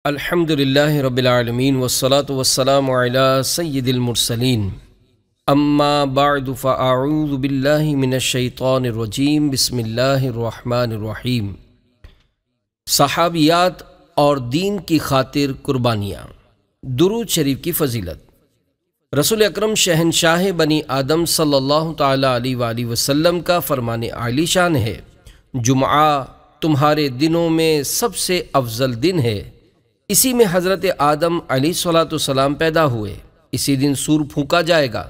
الحمدللہ رب العالمین والصلاة والسلام علی سید المرسلین اما بعد فاعوذ باللہ من الشیطان الرجیم بسم اللہ الرحمن الرحیم۔ صحابیات اور دین کی خاطر قربانیاں۔ درود شریف کی فضیلت۔ رسول اکرم شہنشاہ بنی آدم صلی اللہ تعالی علیہ وآلہ وسلم کا فرمان عالی شان ہے، جمعہ تمہارے دنوں میں سب سے افضل دن ہے، اسی میں حضرت آدم علیہ السلام پیدا ہوئے، اسی دن سور پھونکا جائے گا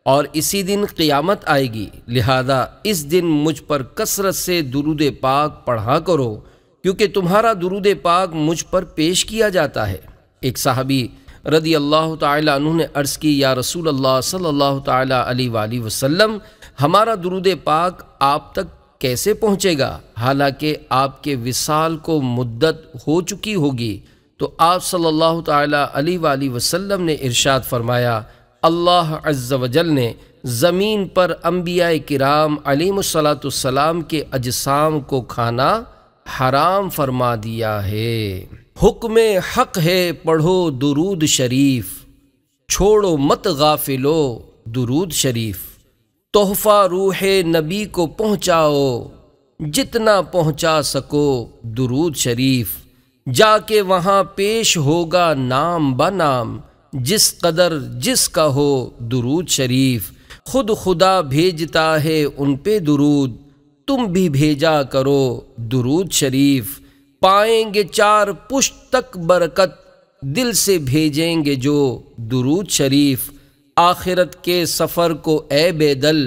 اور اسی دن قیامت آئے گی، لہذا اس دن مجھ پر کثرت سے درود پاک پڑھا کرو کیونکہ تمہارا درود پاک مجھ پر پیش کیا جاتا ہے۔ ایک صحابی رضی اللہ تعالی عنہ نے عرض کی، یا رسول اللہ صلی اللہ تعالی علیہ وآلہ وسلم، ہمارا درود پاک آپ تک کیسے پہنچے گا حالانکہ آپ کے وصال کو مدت ہو چکی ہوگی؟ تو آپ صلی اللہ تعالی علیہ وآلہ وسلم نے ارشاد فرمایا، اللہ عز و جل نے زمین پر انبیاء کرام علیہم السلام کے اجسام کو کھانا حرام فرما دیا ہے۔ حکم حق ہے پڑھو درود شریف، چھوڑو مت غافلو درود شریف، تحفہ روح نبی کو پہنچاؤ جتنا پہنچا سکو درود شریف، جا کے وہاں پیش ہوگا نام بنام جس قدر جس کا ہو درود شریف، خود خدا بھیجتا ہے ان پہ درود، تم بھی بھیجا کرو درود شریف، پائیں گے چار پشت تک برکت دل سے بھیجیں گے جو درود شریف، آخرت کے سفر کو اے بے دل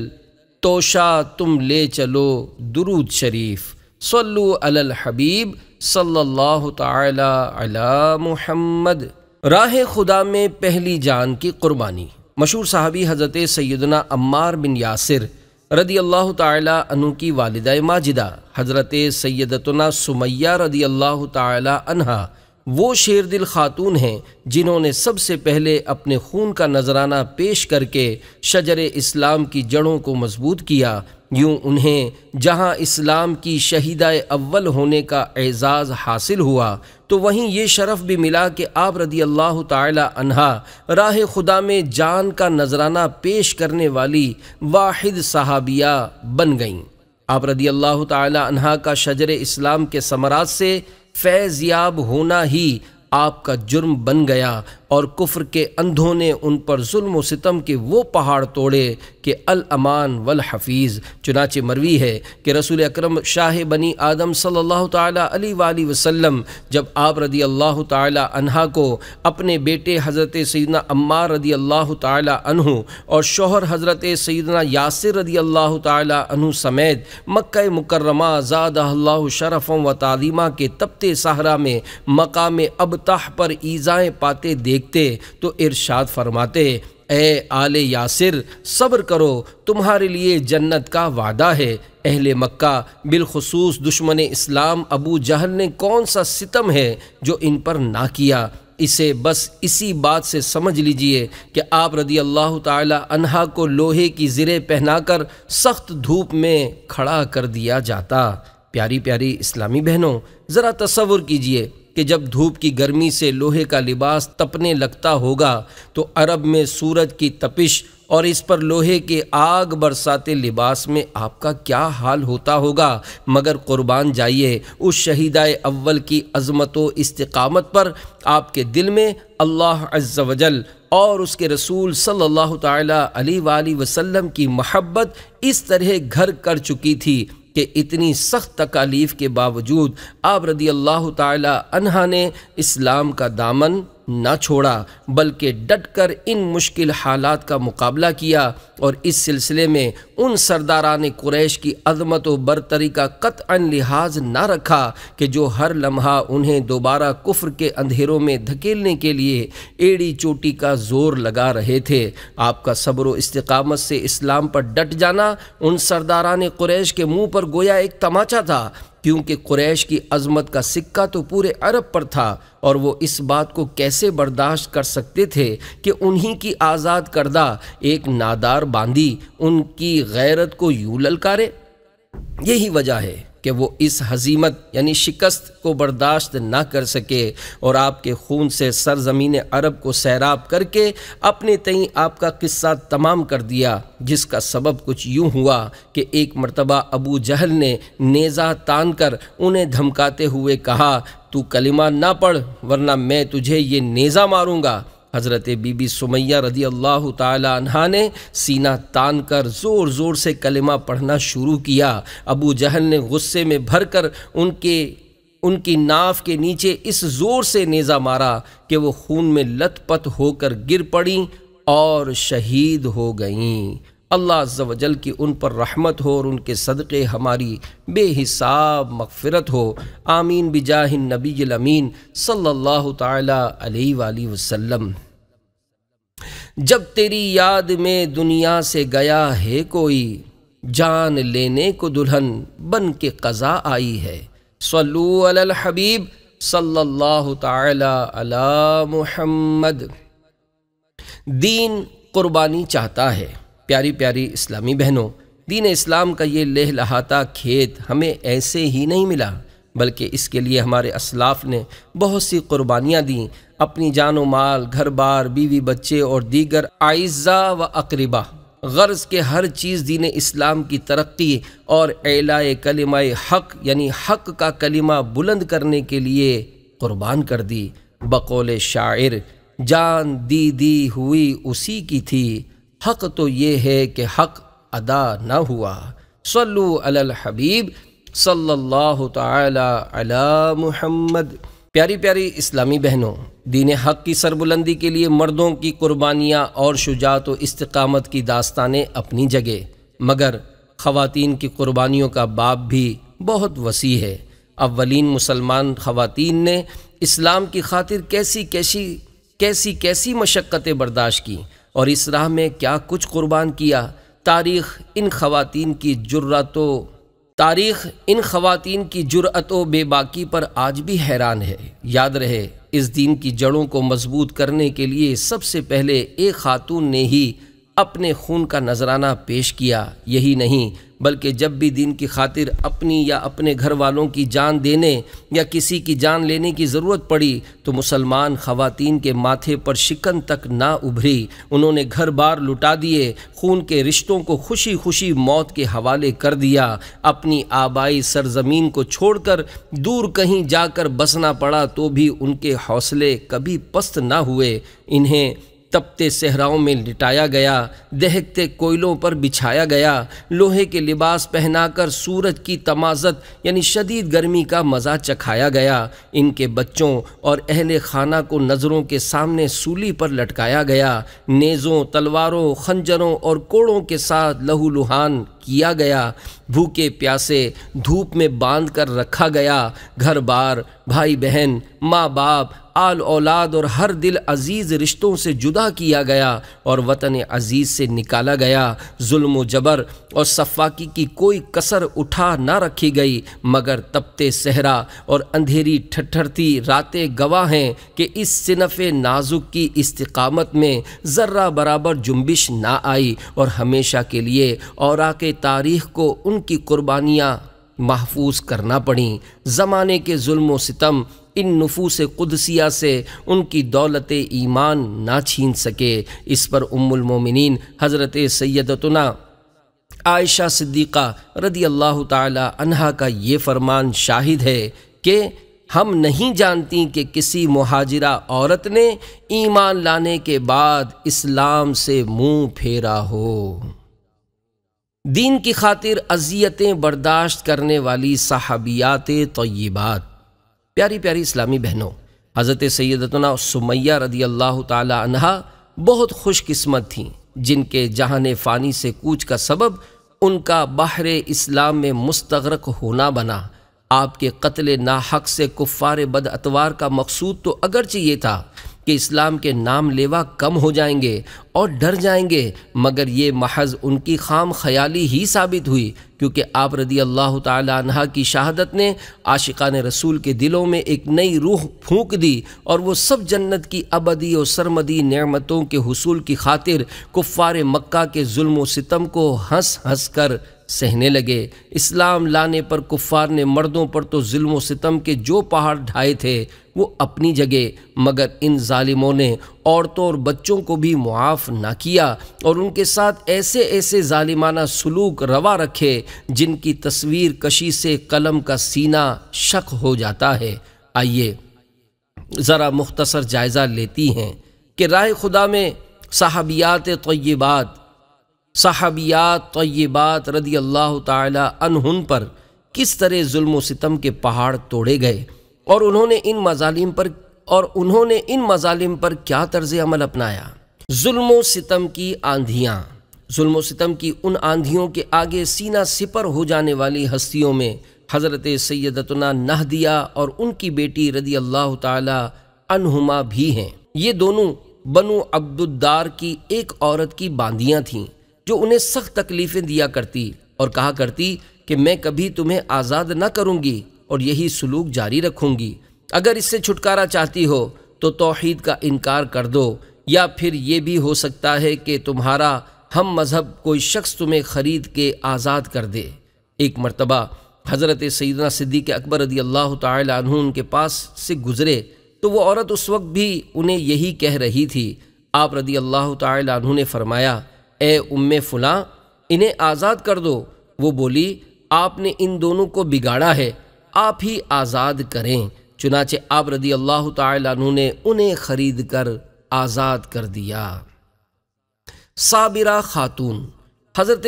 توشا تم لے چلو درود شریف، صلو علی الحبیب صلی اللہ تعالی علی محمد۔ راہ خدا میں پہلی جان کی قربانی۔ مشہور صحابی حضرت سیدنا عمار بن یاسر رضی اللہ تعالی عنہ کی والدہ ماجدہ حضرت سیدتنا سمیہ رضی اللہ تعالی عنہا وہ شیر دل خاتون ہیں جنہوں نے سب سے پہلے اپنے خون کا نذرانہ پیش کر کے شجر اسلام کی جڑوں کو مضبوط کیا۔ یوں انہیں جہاں اسلام کی شہیدہ اول ہونے کا اعزاز حاصل ہوا تو وہیں یہ شرف بھی ملا کہ آپ رضی اللہ تعالی عنہا راہ خدا میں جان کا نذرانہ پیش کرنے والی واحد صحابیہ بن گئیں۔ آپ رضی اللہ تعالی عنہا کا شجر اسلام کے ثمرات سے فیض یاب ہونا ہی آپ کا جرم بن گیا اور کفر کے اندھوں نے ان پر ظلم و ستم کے وہ پہاڑ توڑے کہ الامان والحفیظ۔ چنانچہ مروی ہے کہ رسول اکرم شاہ بنی آدم صلی اللہ تعالی علیہ وآلہ وسلم جب آپ رضی اللہ تعالی عنہ کو اپنے بیٹے حضرت سیدنا عمار رضی اللہ تعالی عنہ اور شوہر حضرت سیدنا یاسر رضی اللہ تعالی عنہ سمیت مکہ مکرمہ زادہ اللہ شرفا و تعظیما کے تپتے صحرا میں مقام ابطح پر ایذائیں پاتے دیکھتے تو ارشاد فرماتے، اے آل یاسر صبر کرو، تمہارے لیے جنت کا وعدہ ہے۔ اہل مکہ بالخصوص دشمن اسلام ابو جہل نے کون سا ستم ہے جو ان پر نہ کیا؟ اسے بس اسی بات سے سمجھ لیجئے کہ آپ رضی اللہ تعالی عنہ کو لوہے کی زریں پہنا کر سخت دھوپ میں کھڑا کر دیا جاتا۔ پیاری پیاری اسلامی بہنوں، ذرا تصور کیجئے کہ جب دھوپ کی گرمی سے لوہے کا لباس تپنے لگتا ہوگا تو عرب میں سورج کی تپش اور اس پر لوہے کے آگ برساتے لباس میں آپ کا کیا حال ہوتا ہوگا؟ مگر قربان جائیے اس شہیدہ اول کی عظمت و استقامت پر آپ کے دل میں اللہ عز و جل اور اس کے رسول صلی اللہ تعالی علیہ وآلہ وسلم کی محبت اس طرح گھر کر چکی تھی کہ اتنی سخت تکالیف کے باوجود آپ رضی اللہ تعالی عنہ نے اسلام کا دامن نہ چھوڑا بلکہ ڈٹ کر ان مشکل حالات کا مقابلہ کیا اور اس سلسلے میں ان سرداران قریش کی عظمت و برتری کا قطعا لحاظ نہ رکھا کہ جو ہر لمحہ انہیں دوبارہ کفر کے اندھیروں میں دھکیلنے کے لیے ایڑی چوٹی کا زور لگا رہے تھے۔ آپ کا صبر و استقامت سے اسلام پر ڈٹ جانا ان سرداران قریش کے منہ پر گویا ایک تماچا تھا، کیونکہ قریش کی عظمت کا سکہ تو پورے عرب پر تھا اور وہ اس بات کو کیسے برداشت کر سکتے تھے کہ انہی کی آزاد کردہ ایک نادار باندی ان کی غیرت کو یوں للکارے؟ یہی وجہ ہے کہ وہ اس ہزیمت یعنی شکست کو برداشت نہ کر سکے اور آپ کے خون سے سرزمین عرب کو سیراب کر کے اپنے تئیں آپ کا قصہ تمام کر دیا، جس کا سبب کچھ یوں ہوا کہ ایک مرتبہ ابو جہل نے نیزہ تان کر انہیں دھمکاتے ہوئے کہا، تو کلمہ نہ پڑھ ورنہ میں تجھے یہ نیزہ ماروں گا۔ حضرت بی بی سمیہ رضی اللہ تعالی عنہا نے سینہ تان کر زور زور سے کلمہ پڑھنا شروع کیا۔ ابو جہل نے غصے میں بھر کر ان کی ناف کے نیچے اس زور سے نیزہ مارا کہ وہ خون میں لت پت ہو کر گر پڑیں اور شہید ہو گئیں۔ اللہ عز و جل کی ان پر رحمت ہو اور ان کے صدقے ہماری بے حساب مغفرت ہو، آمین بجاہ النبی الامین صلی اللہ تعالی علیہ وآلہ وسلم۔ جب تیری یاد میں دنیا سے گیا ہے کوئی، جان لینے کو دلہن بن کے قضا آئی ہے۔ صلو علی الحبیب صلی اللہ تعالی علی محمد۔ دین قربانی چاہتا ہے۔ پیاری پیاری اسلامی بہنوں، دین اسلام کا یہ لہلہاتا کھیت ہمیں ایسے ہی نہیں ملا، بلکہ اس کے لیے ہمارے اسلاف نے بہت سی قربانیاں دیں، اپنی جان و مال، گھر بار، بیوی بچے اور دیگر اعزاء و اقربا، غرض کہ ہر چیز دین اسلام کی ترقی اور اعلاء کلمہ حق یعنی حق کا کلمہ بلند کرنے کے لیے قربان کر دی۔ بقول شاعر، جان دی دی ہوئی اسی کی تھی، حق تو یہ ہے کہ حق ادا نہ ہوا۔ صلو علی الحبیب صلی اللہ تعالی علی محمد۔ پیاری پیاری اسلامی بہنوں، دین حق کی سربلندی کے لیے مردوں کی قربانیاں اور شجاعت و استقامت کی داستانیں اپنی جگہ، مگر خواتین کی قربانیوں کا باب بھی بہت وسیع ہے۔ اولین مسلمان خواتین نے اسلام کی خاطر کیسی مشقتیں برداشت کی اور اس راہ میں کیا کچھ قربان کیا۔ تاریخ ان خواتین کی جرأت و بے باکی پر آج بھی حیران ہے۔ یاد رہے، اس دین کی جڑوں کو مضبوط کرنے کے لیے سب سے پہلے ایک خاتون نے ہی اپنے خون کا نذرانہ پیش کیا۔ یہی نہیں بلکہ جب بھی دین کی خاطر اپنی یا اپنے گھر والوں کی جان دینے یا کسی کی جان لینے کی ضرورت پڑی تو مسلمان خواتین کے ماتھے پر شکن تک نہ ابھری۔ انہوں نے گھر بار لٹا دیے، خون کے رشتوں کو خوشی خوشی موت کے حوالے کر دیا، اپنی آبائی سرزمین کو چھوڑ کر دور کہیں جا کر بسنا پڑا تو بھی ان کے حوصلے کبھی پست نہ ہوئے۔ انہیں تپتے صحراؤں میں لٹایا گیا، دہکتے کوئلوں پر بچھایا گیا، لوہے کے لباس پہنا کر سورج کی تمازت یعنی شدید گرمی کا مزہ چکھایا گیا۔ ان کے بچوں اور اہل خانہ کو نظروں کے سامنے سولی پر لٹکایا گیا، نیزوں، تلواروں، خنجروں اور کوڑوں کے ساتھ لہو لہان کیا گیا، بھوکے پیاسے دھوپ میں باندھ کر رکھا گیا، گھر بار، بھائی بہن، ماں باپ، آل اولاد اور ہر دل عزیز رشتوں سے جدا کیا گیا اور وطن عزیز سے نکالا گیا۔ ظلم و جبر اور سفاکی کی کوئی کسر اٹھا نہ رکھی گئی، مگر تپتے صحرا اور اندھیری ٹھٹھرتی راتیں گواہ ہیں کہ اس صنف نازک کی استقامت میں ذرہ برابر جنبش نہ آئی اور ہمیشہ کے لیے اوراق تاریخ کو ان کی قربانیاں محفوظ کرنا پڑیں۔ زمانے کے ظلم و ستم ان نفوس قدسیہ سے ان کی دولت ایمان نہ چھین سکے۔ اس پر ام المومنین حضرت سیدتنا عائشہ صدیقہ رضی اللہ تعالی عنہا کا یہ فرمان شاہد ہے کہ ہم نہیں جانتی کہ کسی مہاجرہ عورت نے ایمان لانے کے بعد اسلام سے منہ پھیرا ہو۔ دین کی خاطر اذیتیں برداشت کرنے والی صحابیات طیبات۔ پیاری پیاری اسلامی بہنوں، حضرت سیدتنا سمیہ رضی اللہ تعالی عنہا بہت خوش قسمت تھیں، جن کے جہان فانی سے کوچ کا سبب ان کا بحر اسلام میں مستغرق ہونا بنا۔ آپ کے قتل ناحق سے کفار بد اتوار کا مقصود تو اگرچہ یہ تھا کہ اسلام کے نام لیوا کم ہو جائیں گے اور ڈر جائیں گے، مگر یہ محض ان کی خام خیالی ہی ثابت ہوئی، کیونکہ آپ رضی اللہ تعالی عنہ کی شہادت نے عاشقان رسول کے دلوں میں ایک نئی روح پھونک دی اور وہ سب جنت کی ابدی اور سرمدی نعمتوں کے حصول کی خاطر کفار مکہ کے ظلم و ستم کو ہنس ہنس کر سہنے لگے۔ اسلام لانے پر کفار نے مردوں پر تو ظلم و ستم کے جو پہاڑ ڈھائے تھے وہ اپنی جگہ، مگر ان ظالموں نے عورتوں اور بچوں کو بھی معاف نہ کیا اور ان کے ساتھ ایسے ایسے ظالمانہ سلوک روا رکھے جن کی تصویر کشی سے قلم کا سینہ شق ہو جاتا ہے۔ آئیے ذرا مختصر جائزہ لیتی ہیں کہ راہ خدا میں صحابیات طیبات رضی اللہ تعالی عنہن پر کس طرح ظلم و ستم کے پہاڑ توڑے گئے اور انہوں نے ان مظالم پر کیا طرز عمل اپنایا۔ ظلم و ستم کی آندھیاں، ظلم و ستم کی ان آندھیوں کے آگے سینہ سپر ہو جانے والی ہستیوں میں حضرت سیدتنا نہدیہ اور ان کی بیٹی رضی اللہ تعالی عنہما بھی ہیں۔ یہ دونوں بنو عبد الدار کی ایک عورت کی باندیاں تھیں جو انہیں سخت تکلیفیں دیا کرتی اور کہا کرتی کہ میں کبھی تمہیں آزاد نہ کروں گی اور یہی سلوک جاری رکھوں گی۔ اگر اس سے چھٹکارا چاہتی ہو تو توحید کا انکار کر دو، یا پھر یہ بھی ہو سکتا ہے کہ تمہارا ہم مذہب کوئی شخص تمہیں خرید کے آزاد کر دے۔ ایک مرتبہ حضرت سیدنا صدیق اکبر رضی اللہ تعالی عنہ ان کے پاس سے گزرے تو وہ عورت اس وقت بھی انہیں یہی کہہ رہی تھی۔ آپ رضی اللہ تعالی عنہ نے فرمایا، اے ام فلاں، انہیں آزاد کر دو۔ وہ بولی، آپ نے ان دونوں کو بگاڑا ہے، آپ ہی آزاد کریں۔ چنانچہ آپ رضی اللہ تعالی عنہ نے انہیں خرید کر آزاد کر دیا۔ صابرہ خاتون، حضرت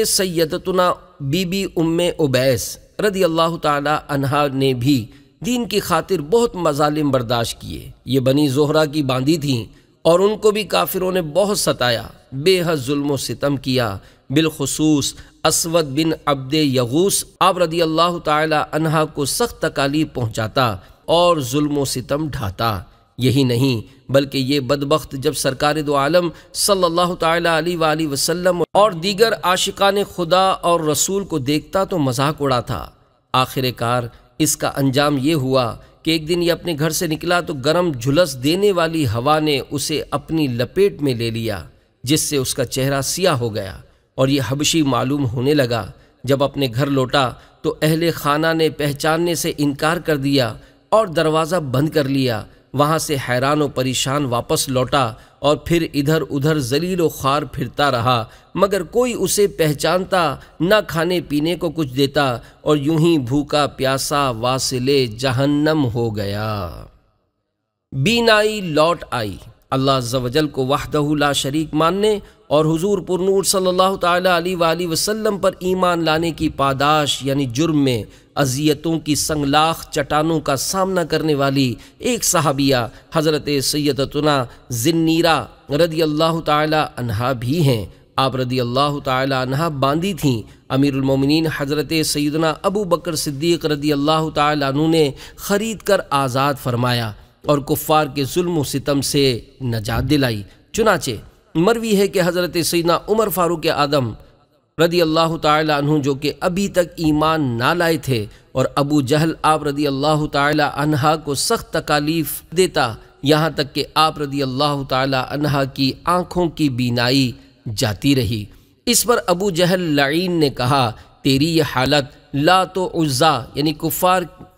سیدتنا بی بی ام عبیس رضی اللہ تعالی عنہا نے بھی دین کی خاطر بہت مظالم برداشت کیے۔ یہ بنی زہرہ کی باندی تھیں اور ان کو بھی کافروں نے بہت ستایا، بے حد ظلم و ستم کیا۔ بالخصوص اسود بن عبد یغوث آپ رضی اللہ تعالی عنہا کو سخت تکالیف پہنچاتا اور ظلم و ستم ڈھاتا۔ یہی نہیں بلکہ یہ بدبخت جب سرکار دو عالم صلی اللہ تعالی علیہ وآلہ وسلم اور دیگر عاشقان خدا اور رسول کو دیکھتا تو مذاق اڑاتا۔ آخر کار اس کا انجام یہ ہوا کہ ایک دن یہ اپنے گھر سے نکلا تو گرم جھلس دینے والی ہوا نے اسے اپنی لپیٹ میں لے لیا، جس سے اس کا چہرہ سیاہ ہو گیا اور یہ حبشی معلوم ہونے لگا۔ جب اپنے گھر لوٹا تو اہل خانہ نے پہچاننے سے انکار کر دیا اور دروازہ بند کر لیا۔ وہاں سے حیران و پریشان واپس لوٹا اور پھر ادھر ادھر ذلیل و خوار پھرتا رہا، مگر کوئی اسے پہچانتا نہ کھانے پینے کو کچھ دیتا، اور یوں ہی بھوکا پیاسا واصل جہنم ہو گیا۔ بینائی لوٹ آئی۔ اللہ عز و جل کو وحدہ لا شریک ماننے اور حضور پر نور صلی اللہ تعالی علیہ وآلہ وسلم پر ایمان لانے کی پاداش یعنی جرم میں اذیتوں کی سنگلاخ چٹانوں کا سامنا کرنے والی ایک صحابیہ حضرت سیدتنا زنیرہ رضی اللہ تعالی عنہا بھی ہیں۔ آپ رضی اللہ تعالی عنہا باندی تھیں۔ امیر المومنین حضرت سیدنا ابو بکر صدیق رضی اللہ تعالی عنہ نے خرید کر آزاد فرمایا اور کفار کے ظلم و ستم سے نجات دلائی۔ چنانچہ مروی ہے کہ حضرت سیدنا عمر فاروق اعظم رضی اللہ تعالی عنہ جو کہ ابھی تک ایمان نہ لائے تھے، اور ابو جہل آپ رضی اللہ تعالی عنہ کو سخت تکالیف دیتا، یہاں تک کہ آپ رضی اللہ تعالی عنہ کی آنکھوں کی بینائی جاتی رہی۔ اس پر ابو جہل لعین نے کہا، تیری یہ حالت لات و عزا یعنی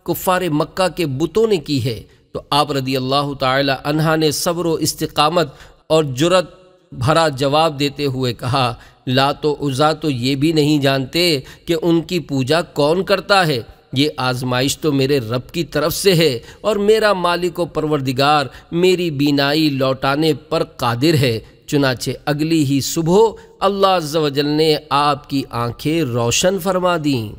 کفار مکہ کے بتوں نے کی ہے۔ تو آپ رضی اللہ تعالی عنہ نے صبر و استقامت اور جرأت بھرا جواب دیتے ہوئے کہا، لات و عزا تو یہ بھی نہیں جانتے کہ ان کی پوجا کون کرتا ہے۔ یہ آزمائش تو میرے رب کی طرف سے ہے اور میرا مالک و پروردگار میری بینائی لوٹانے پر قادر ہے۔ چنانچہ اگلی ہی صبح اللہ عز و جل نے آپ کی آنکھیں روشن فرما دیں۔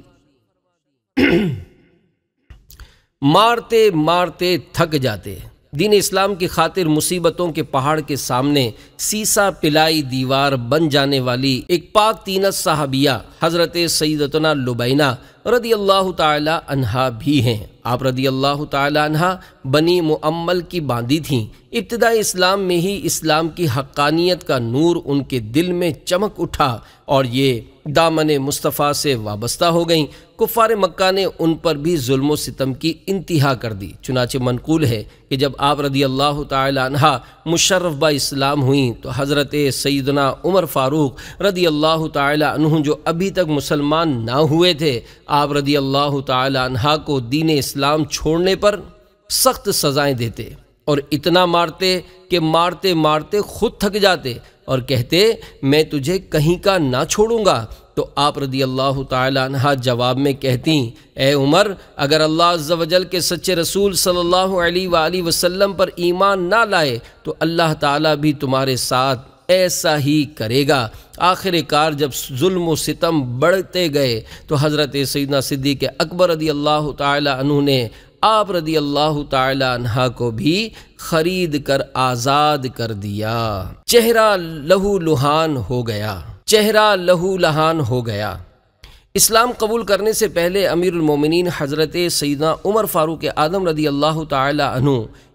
مارتے مارتے تھک جاتے۔ دین اسلام کی خاطر مصیبتوں کے پہاڑ کے سامنے سیسا پلائی دیوار بن جانے والی ایک پاک تینت صحابیہ حضرت سیدتنا لبینہ رضی اللہ تعالی عنہا بھی ہیں۔ آپ رضی اللہ تعالی عنہا بنی معمل کی باندی تھیں۔ ابتدائی اسلام میں ہی اسلام کی حقانیت کا نور ان کے دل میں چمک اٹھا اور یہ دامن مصطفیٰ سے وابستہ ہو گئیں۔ کفار مکہ نے ان پر بھی ظلم و ستم کی انتہا کر دی۔ چنانچہ منقول ہے کہ جب آپ رضی اللہ تعالی عنہ مشرف با اسلام ہوئیں تو حضرت سیدنا عمر فاروق رضی اللہ تعالی عنہ جو ابھی تک مسلمان نہ ہوئے تھے، آپ رضی اللہ تعالی عنہ کو دین اسلام چھوڑنے پر سخت سزائیں دیتے اور اتنا مارتے کہ مارتے مارتے خود تھک جاتے اور کہتے میں تجھے کہیں کا نہ چھوڑوں گا۔ تو آپ رضی اللہ تعالی عنہ جواب میں کہتی اے عمر، اگر اللہ عز و جل کے سچے رسول صلی اللہ علیہ وآلہ وسلم پر ایمان نہ لائے تو اللہ تعالیٰ بھی تمہارے ساتھ ایسا ہی کرے گا۔ آخر کار جب ظلم و ستم بڑھتے گئے تو حضرت سیدنا صدیق اکبر رضی اللہ تعالی عنہ نے آپ رضی اللہ تعالی عنہ کو بھی خرید کر آزاد کر دیا۔ چہرہ لہو لہان ہو گیا، چہرہ لہو لہان ہو گیا۔ اسلام قبول کرنے سے پہلے امیر المومنین حضرت سیدنا عمر فاروق اعظم رضی اللہ تعالی عنہ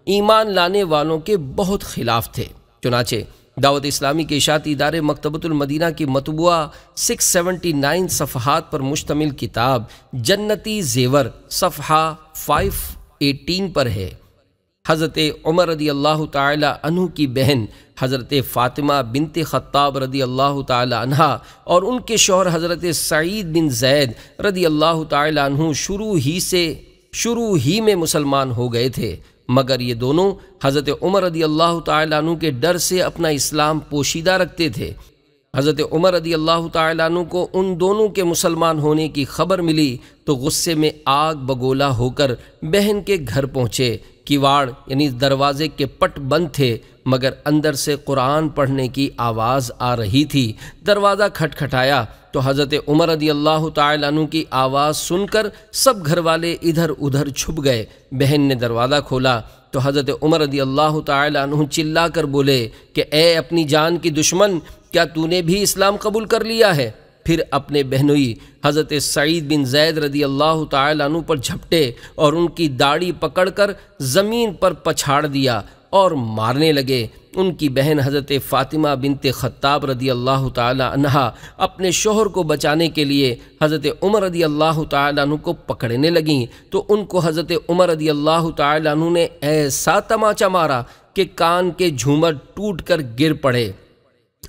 ایمان لانے والوں کے بہت خلاف تھے۔ چنانچہ دعوت اسلامی کے اشاعتی ادارے مکتبۃ المدینہ کی مطبوعہ 679 صفحات پر مشتمل کتاب جنتی زیور صفحہ 518 پر ہے۔ حضرت عمر رضی اللہ تعالی عنہ کی بہن حضرت فاطمہ بنت خطاب رضی اللہ تعالی عنہ اور ان کے شوہر حضرت سعید بن زید رضی اللہ تعالی عنہ شروع ہی میں مسلمان ہو گئے تھے، مگر یہ دونوں حضرت عمر رضی اللہ تعالی عنہ کے ڈر سے اپنا اسلام پوشیدہ رکھتے تھے۔ حضرت عمر رضی اللہ تعالی عنہ کو ان دونوں کے مسلمان ہونے کی خبر ملی تو غصے میں آگ بگولا ہو کر بہن کے گھر پہنچے۔ کیواڑ یعنی دروازے کے پٹ بند تھے مگر اندر سے قرآن پڑھنے کی آواز آ رہی تھی۔ دروازہ کھٹکھٹایا تو حضرت عمر رضی اللہ تعالی عنہ کی آواز سن کر سب گھر والے ادھر ادھر چھپ گئے۔ بہن نے دروازہ کھولا تو حضرت عمر رضی اللہ تعالی عنہ چلا کر بولے کہ اے اپنی جان کی دشمن، کیا تو نے بھی اسلام قبول کر لیا ہے؟ پھر اپنے بہنوئی حضرت سعید بن زید رضی اللہ تعالی عنہ پر جھپٹے اور ان کی داڑھی پکڑ کر زمین پر پچھاڑ دیا اور مارنے لگے۔ ان کی بہن حضرت فاطمہ بنت خطاب رضی اللہ تعالی عنہ اپنے شوہر کو بچانے کے لیے حضرت عمر رضی اللہ تعالی عنہ کو پکڑنے لگیں تو ان کو حضرت عمر رضی اللہ تعالی عنہ نے ایسا تماچا مارا کہ کان کے جھومر ٹوٹ کر گر پڑے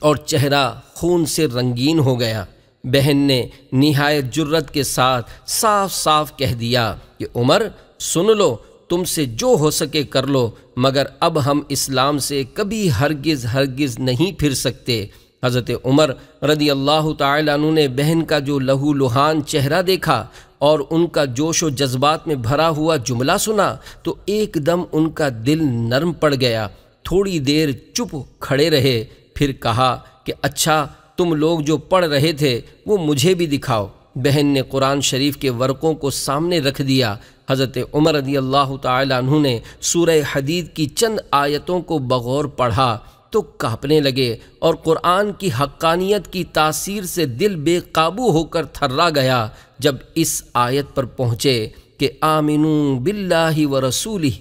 اور چہرہ خون سے رنگین ہو گیا۔ بہن نے نہایت جرت کے ساتھ صاف صاف کہہ دیا کہ عمر سن لو، تم سے جو ہو سکے کر لو، مگر اب ہم اسلام سے کبھی ہرگز نہیں پھر سکتے۔ حضرت عمر رضی اللہ تعالی عنہ نے بہن کا جو لہو لہان چہرہ دیکھا اور ان کا جوش و جذبات میں بھرا ہوا جملہ سنا تو ایک دم ان کا دل نرم پڑ گیا۔ تھوڑی دیر چپ کھڑے رہے، پھر کہا کہ اچھا تم لوگ جو پڑھ رہے تھے وہ مجھے بھی دکھاؤ۔ بہن نے قرآن شریف کے ورقوں کو سامنے رکھ دیا۔ حضرت عمر رضی اللہ تعالی عنہ نے سورہ حدید کی چند آیتوں کو بغور پڑھا تو کانپنے لگے اور قرآن کی حقانیت کی تاثیر سے دل بے قابو ہو کر تھرا گیا۔ جب اس آیت پر پہنچے کہ آمنو باللہ ورسولہ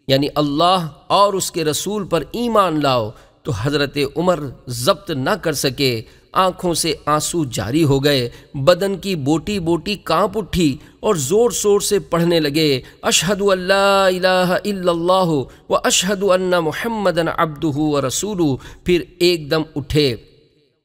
یعنی اللہ اور اس کے رسول پر ایمان لاؤ، تو حضرت عمر ضبط نہ کر سکے، آنکھوں سے آنسو جاری ہو گئے، بدن کی بوٹی بوٹی کانپ اٹھی اور زور زور سے پڑھنے لگے اشہد ان لا الہ الا اللہ و اشہد ان محمدًا عبدہ و رسولہ۔ پھر ایک دم اٹھے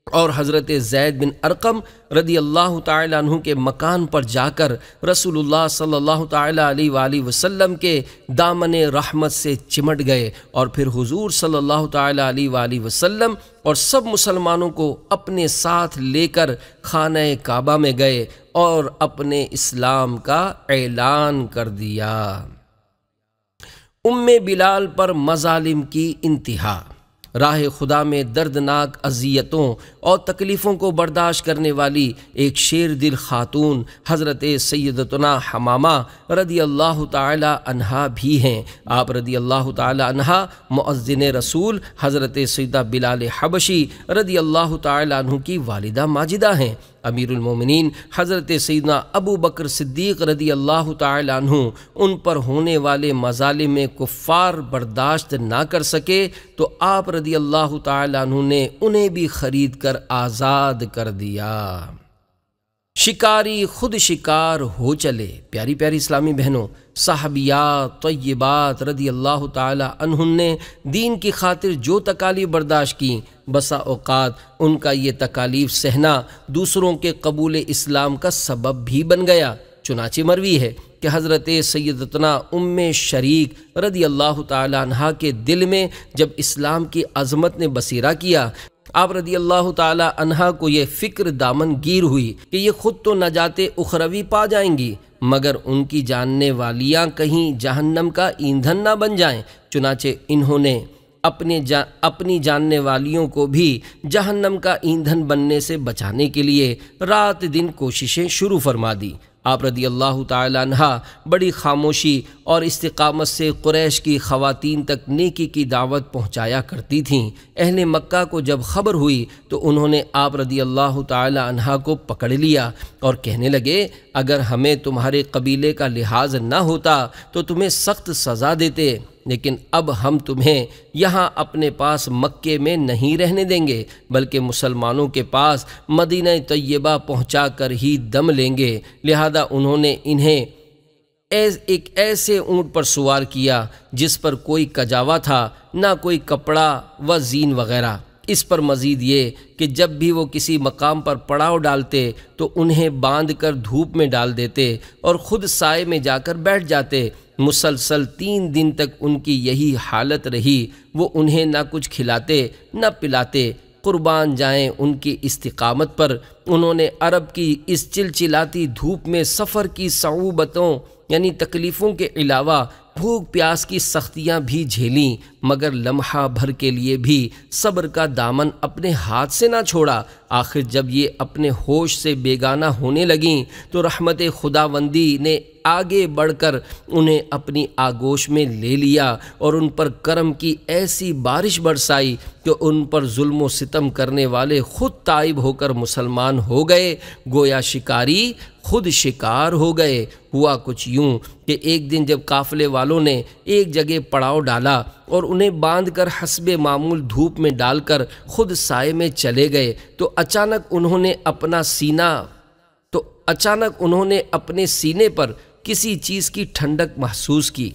اور حضرت زید بن ارقم رضی اللہ تعالی عنہ کے مکان پر جا کر رسول اللہ صلی اللہ تعالی علیہ وآلہ وسلم کے دامن رحمت سے چمٹ گئے اور پھر حضور صلی اللہ تعالی علیہ وآلہ وسلم اور سب مسلمانوں کو اپنے ساتھ لے کر خانہ کعبہ میں گئے اور اپنے اسلام کا اعلان کر دیا۔ بلال پر مظالم کی انتہا۔ راہ خدا میں دردناک اذیتوں اور تکلیفوں کو برداشت کرنے والی ایک شیر دل خاتون حضرت سیدتنا حمامہ رضی اللہ تعالی عنہا بھی ہیں۔ آپ رضی اللہ تعالی عنہا مؤذن رسول حضرت سیدہ بلال حبشی رضی اللہ تعالی عنہ کی والدہ ماجدہ ہیں۔ امیر المومنین حضرت سیدنا ابو بکر صدیق رضی اللہ تعالی عنہ ان پر ہونے والے مظالم میں کفار برداشت نہ کر سکے تو آپ رضی اللہ تعالی عنہ نے انہیں بھی خرید کر آزاد کر دیا۔ شکاری خود شکار ہو چلے۔ پیاری پیاری اسلامی بہنوں، صحابیات طیبات رضی اللہ تعالی عنہن نے دین کی خاطر جو تکالیف برداشت کیں، بسا اوقات ان کا یہ تکالیف سہنا دوسروں کے قبول اسلام کا سبب بھی بن گیا۔ چنانچہ مروی ہے کہ حضرت سیدتنا ام شریک رضی اللہ تعالی عنہا کے دل میں جب اسلام کی عظمت نے بصیرہ کیا، آپ رضی اللہ تعالی عنہا کو یہ فکر دامن گیر ہوئی کہ یہ خود تو نجات اخروی پا جائیں گی، مگر ان کی جاننے والیاں کہیں جہنم کا ایندھن نہ بن جائیں۔ چنانچہ انہوں نے اپنی جاننے والیوں کو بھی جہنم کا ایندھن بننے سے بچانے کے لیے رات دن کوششیں شروع فرما دی۔ آپ رضی اللہ تعالی عنہا بڑی خاموشی اور استقامت سے قریش کی خواتین تک نیکی کی دعوت پہنچایا کرتی تھیں۔ اہل مکہ کو جب خبر ہوئی تو انہوں نے آپ رضی اللہ تعالی عنہا کو پکڑ لیا اور کہنے لگے، اگر ہمیں تمہارے قبیلے کا لحاظ نہ ہوتا تو تمہیں سخت سزا دیتے، لیکن اب ہم تمہیں یہاں اپنے پاس مکے میں نہیں رہنے دیں گے، بلکہ مسلمانوں کے پاس مدینہ طیبہ پہنچا کر ہی دم لیں گے۔ لہذا انہوں نے انہیں ایک ایسے اونٹ پر سوار کیا جس پر کوئی کجاوا تھا، نہ کوئی کپڑا و زین وغیرہ۔ اس پر مزید یہ کہ جب بھی وہ کسی مقام پر پڑاؤ ڈالتے تو انہیں باندھ کر دھوپ میں ڈال دیتے اور خود سائے میں جا کر بیٹھ جاتے۔ مسلسل 3 دن تک ان کی یہی حالت رہی۔ وہ انہیں نہ کچھ کھلاتے نہ پلاتے۔ قربان جائیں ان کی استقامت پر۔ انہوں نے عرب کی اس چلچلاتی دھوپ میں سفر کی صعوبتوں یعنی تکلیفوں کے علاوہ بھوک پیاس کی سختیاں بھی جھیلیں، مگر لمحہ بھر کے لیے بھی صبر کا دامن اپنے ہاتھ سے نہ چھوڑا۔ آخر جب یہ اپنے ہوش سے بیگانہ ہونے لگیں تو رحمت خداوندی نے آگے بڑھ کر انہیں اپنی آغوش میں لے لیا اور ان پر کرم کی ایسی بارش برسائی کہ ان پر ظلم و ستم کرنے والے خود تائب ہو کر مسلمان ہو گئے، گویا شکاری خود شکار ہو گئے۔ ہوا کچھ یوں کہ ایک دن جب قافلے والوں نے ایک جگہ پڑاؤ ڈالا اور انہیں باندھ کر حسب معمول دھوپ میں ڈال کر خود سائے میں چلے گئے تو اچانک انہوں نے اپنے سینے پر کسی چیز کی ٹھنڈک محسوس کی۔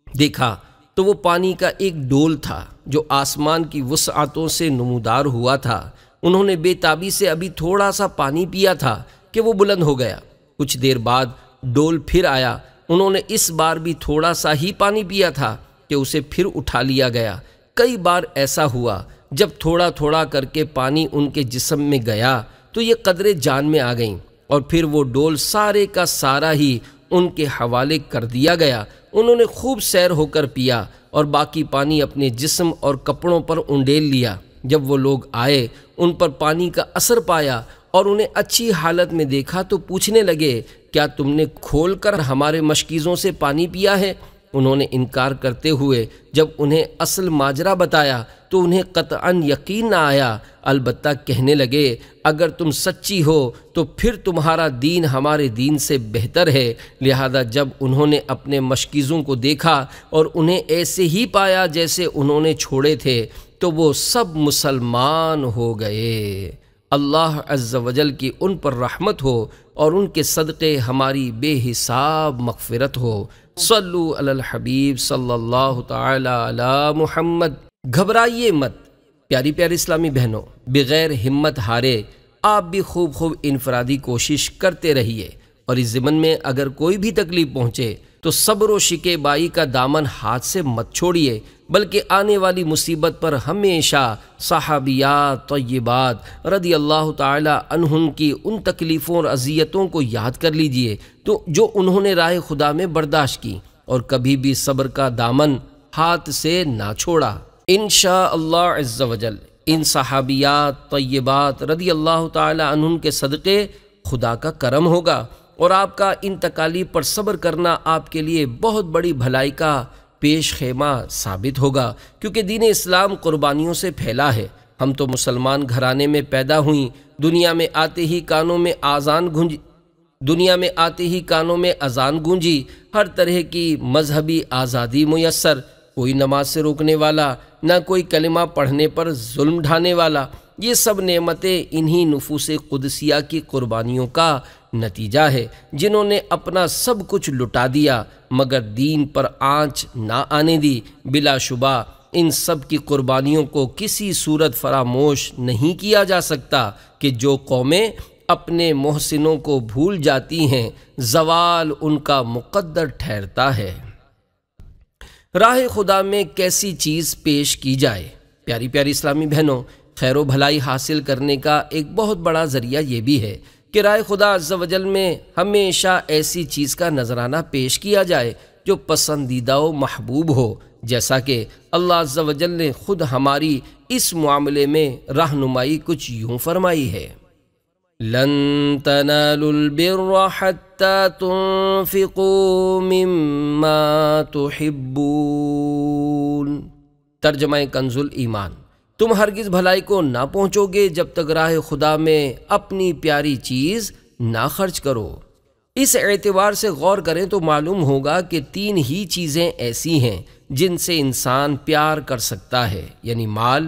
دیکھا تو وہ پانی کا ایک ڈول تھا جو آسمان کی وسعتوں سے نمودار ہوا تھا۔ انہوں نے بے تابی سے ابھی تھوڑا سا پانی پیا تھا کہ وہ بلند ہو گیا۔ کچھ دیر بعد ڈول پھر آیا۔ انہوں نے اس بار بھی تھوڑا سا ہی پانی پیا تھا کہ اسے پھر اٹھا لیا گیا۔ کئی بار ایسا ہوا، جب تھوڑا تھوڑا کر کے پانی ان کے جسم میں گیا تو یہ قدرے جان میں آ گئیں اور پھر وہ ڈول سارے کا سارا ہی ان کے حوالے کر دیا گیا۔ انہوں نے خوب سیر ہو کر پیا اور باقی پانی اپنے جسم اور کپڑوں پر انڈیل لیا۔ جب وہ لوگ آئے، ان پر پانی کا اثر پایا اور انہیں اچھی حالت میں دیکھا تو پوچھنے لگے، کیا تم نے کھول کر ہمارے مشکیزوں سے پانی پیا ہے؟ انہوں نے انکار کرتے ہوئے جب انہیں اصل ماجرا بتایا تو انہیں قطعاً یقین نہ آیا، البتہ کہنے لگے، اگر تم سچی ہو تو پھر تمہارا دین ہمارے دین سے بہتر ہے۔ لہذا جب انہوں نے اپنے مشکیزوں کو دیکھا اور انہیں ایسے ہی پایا جیسے انہوں نے چھوڑے تھے تو وہ سب مسلمان ہو گئے۔ اللہ عز و جل کی ان پر رحمت ہو اور ان کے صدقے ہماری بے حساب مغفرت ہو۔ صلو علی الحبیب صلی اللہ تعالی علی محمد۔ گھبرائیے مت پیاری پیاری اسلامی بہنوں، بغیر ہمت ہارے آپ بھی خوب انفرادی کوشش کرتے رہیے، اور اس ضمن میں اگر کوئی بھی تکلیف پہنچے تو صبر و شکیبائی کا دامن ہاتھ سے مت چھوڑیے، بلکہ آنے والی مصیبت پر ہمیشہ صحابیات طیبات رضی اللہ تعالی عنہن کی ان تکلیفوں اور اذیتوں کو یاد کر لیجئے تو جو انہوں نے راہ خدا میں برداشت کی، اور کبھی بھی صبر کا دامن ہاتھ سے نہ چھوڑا۔ انشاءاللہ عز و جل ان صحابیات طیبات رضی اللہ تعالی عنہن کے صدقے خدا کا کرم ہوگا، اور آپ کا ان تکالیف پر صبر کرنا آپ کے لیے بہت بڑی بھلائی کا پیش خیمہ ثابت ہوگا، کیونکہ دین اسلام قربانیوں سے پھیلا ہے۔ ہم تو مسلمان گھرانے میں پیدا ہوئیں، دنیا میں آتے ہی کانوں میں اذان گونجی، ہر طرح کی مذہبی آزادی میسر، کوئی نماز سے روکنے والا، نہ کوئی کلمہ پڑھنے پر ظلم ڈھانے والا، یہ سب نعمتیں انہی نفوس قدسیہ کی قربانیوں کا نتیجہ ہے جنہوں نے اپنا سب کچھ لٹا دیا مگر دین پر آنچ نہ آنے دی۔ بلا شبہ ان سب کی قربانیوں کو کسی صورت فراموش نہیں کیا جا سکتا کہ جو قومیں اپنے محسنوں کو بھول جاتی ہیں زوال ان کا مقدر ٹھہرتا ہے۔ راہ خدا میں کیسی چیز پیش کی جائے؟ پیاری پیاری اسلامی بہنوں، خیر و بھلائی حاصل کرنے کا ایک بہت بڑا ذریعہ یہ بھی ہے کہ راہ خدا عز و جل میں ہمیشہ ایسی چیز کا نذرانہ پیش کیا جائے جو پسندیدہ و محبوب ہو، جیسا کہ اللہ عز و جل نے خود ہماری اس معاملے میں رہنمائی کچھ یوں فرمائی ہے: لن تنالوا البر حتى تنفقوا مما تحبون۔ ترجمہ کنز الایمان: تم ہرگز بھلائی کو نہ پہنچو گے جب تک راہ خدا میں اپنی پیاری چیز نہ خرچ کرو۔ اس اعتبار سے غور کریں تو معلوم ہوگا کہ 3 ہی چیزیں ایسی ہیں جن سے انسان پیار کر سکتا ہے، یعنی مال،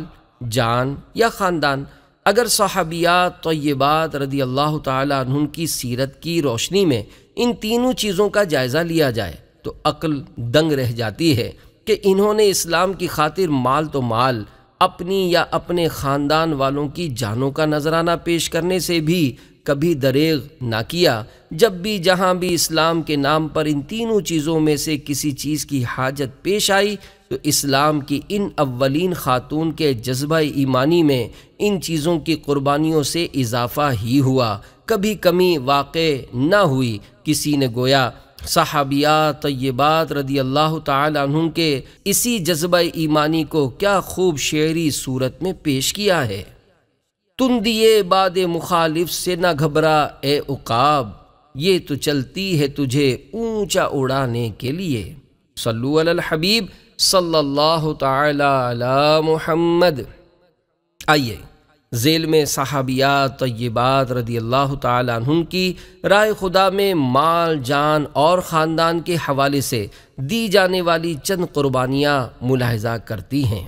جان یا خاندان۔ اگر صحابیات طیبات رضی اللہ تعالیٰ عنہم کی سیرت کی روشنی میں ان تینوں چیزوں کا جائزہ لیا جائے تو عقل دنگ رہ جاتی ہے کہ انہوں نے اسلام کی خاطر مال تو مال، اپنی یا اپنے خاندان والوں کی جانوں کا نذرانہ پیش کرنے سے بھی کبھی دریغ نہ کیا۔ جب بھی جہاں بھی اسلام کے نام پر ان تینوں چیزوں میں سے کسی چیز کی حاجت پیش آئی تو اسلام کی ان اولین خاتون کے جذبہ ایمانی میں ان چیزوں کی قربانیوں سے اضافہ ہی ہوا، کبھی کمی واقع نہ ہوئی۔ کسی نے گویا صحابیات طیبات رضی اللہ تعالی عنہم کے اسی جذبہ ایمانی کو کیا خوب شعری صورت میں پیش کیا ہے: تندیے باد مخالف سے نہ گھبرا اے عقاب، یہ تو چلتی ہے تجھے اونچا اڑانے کے لیے۔ صلو علی الحبیب صلی اللہ تعالی علی محمد۔ آئیے ذیل میں صحابیات طیبات رضی اللہ تعالی عنہم کی رائے خدا میں مال، جان اور خاندان کے حوالے سے دی جانے والی چند قربانیاں ملاحظہ کرتی ہیں۔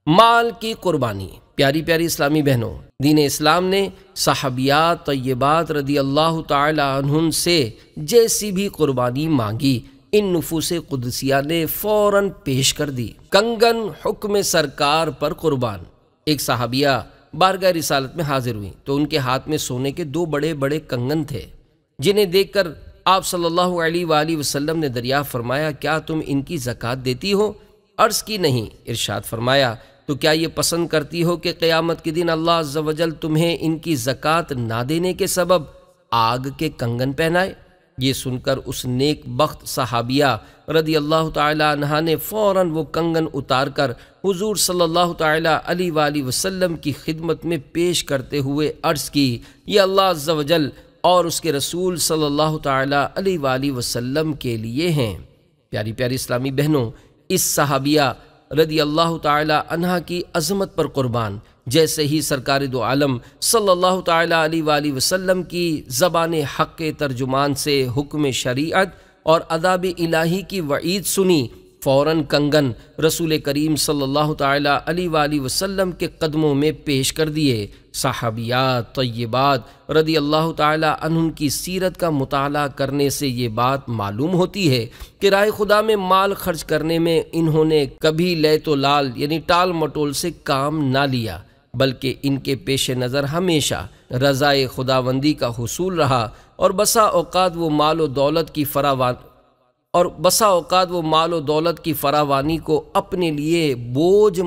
مال کی قربانی۔ پیاری پیاری اسلامی بہنوں، دین اسلام نے صحابیات طیبات رضی اللہ تعالی عنہم سے جیسی بھی قربانی مانگی ان نفوس قدسیہ نے فوراً پیش کر دی۔ کنگن حکم سرکار پر قربان۔ ایک صحابیہ بارگاہ رسالت میں حاضر ہوئی تو ان کے ہاتھ میں سونے کے 2 بڑے بڑے کنگن تھے، جنہیں دیکھ کر آپ صلی اللہ علیہ وآلہ وسلم نے دریافت فرمایا: کیا تم ان کی زکوٰۃ دیتی ہو؟ عرض کی نہیں۔ ارشاد فرمایا: تو کیا یہ پسند کرتی ہو کہ قیامت کے دن اللہ عز و جل تمہیں ان کی زکوٰۃ نہ دینے کے سبب آگ کے کنگن پہنائے؟ یہ سن کر اس نیک بخت صحابیہ رضی اللہ تعالی عنہا نے فوراً وہ کنگن اتار کر حضور صلی اللہ تعالی علیہ وآلہ وسلم کی خدمت میں پیش کرتے ہوئے عرض کی: یہ اللہ عز و جل اور اس کے رسول صلی اللہ تعالی علیہ وآلہ وسلم کے لیے ہیں۔ پیاری پیاری اسلامی بہنوں، اس صحابیہ رضی اللہ تعالی عنہا کی عظمت پر قربان، جیسے ہی سرکار دو عالم صلی اللہ تعالی علیہ وآلہ وسلم کی زبان حق ترجمان سے حکم شریعت اور عذاب الہی کی وعید سنی، فوراً کنگن رسول کریم صلی اللہ تعالی علیہ وآلہ وسلم کے قدموں میں پیش کر دیے۔ صحابیات طیبات رضی اللہ تعالی عنہم کی سیرت کا مطالعہ کرنے سے یہ بات معلوم ہوتی ہے کہ راہ خدا میں مال خرچ کرنے میں انہوں نے کبھی لیت و لال یعنی ٹال مٹول سے کام نہ لیا، بلکہ ان کے پیش نظر ہمیشہ رضائے خداوندی کا حصول رہا، اور بسا اوقات وہ مال و دولت کی فراوانی کو اپنے لیے بوجھ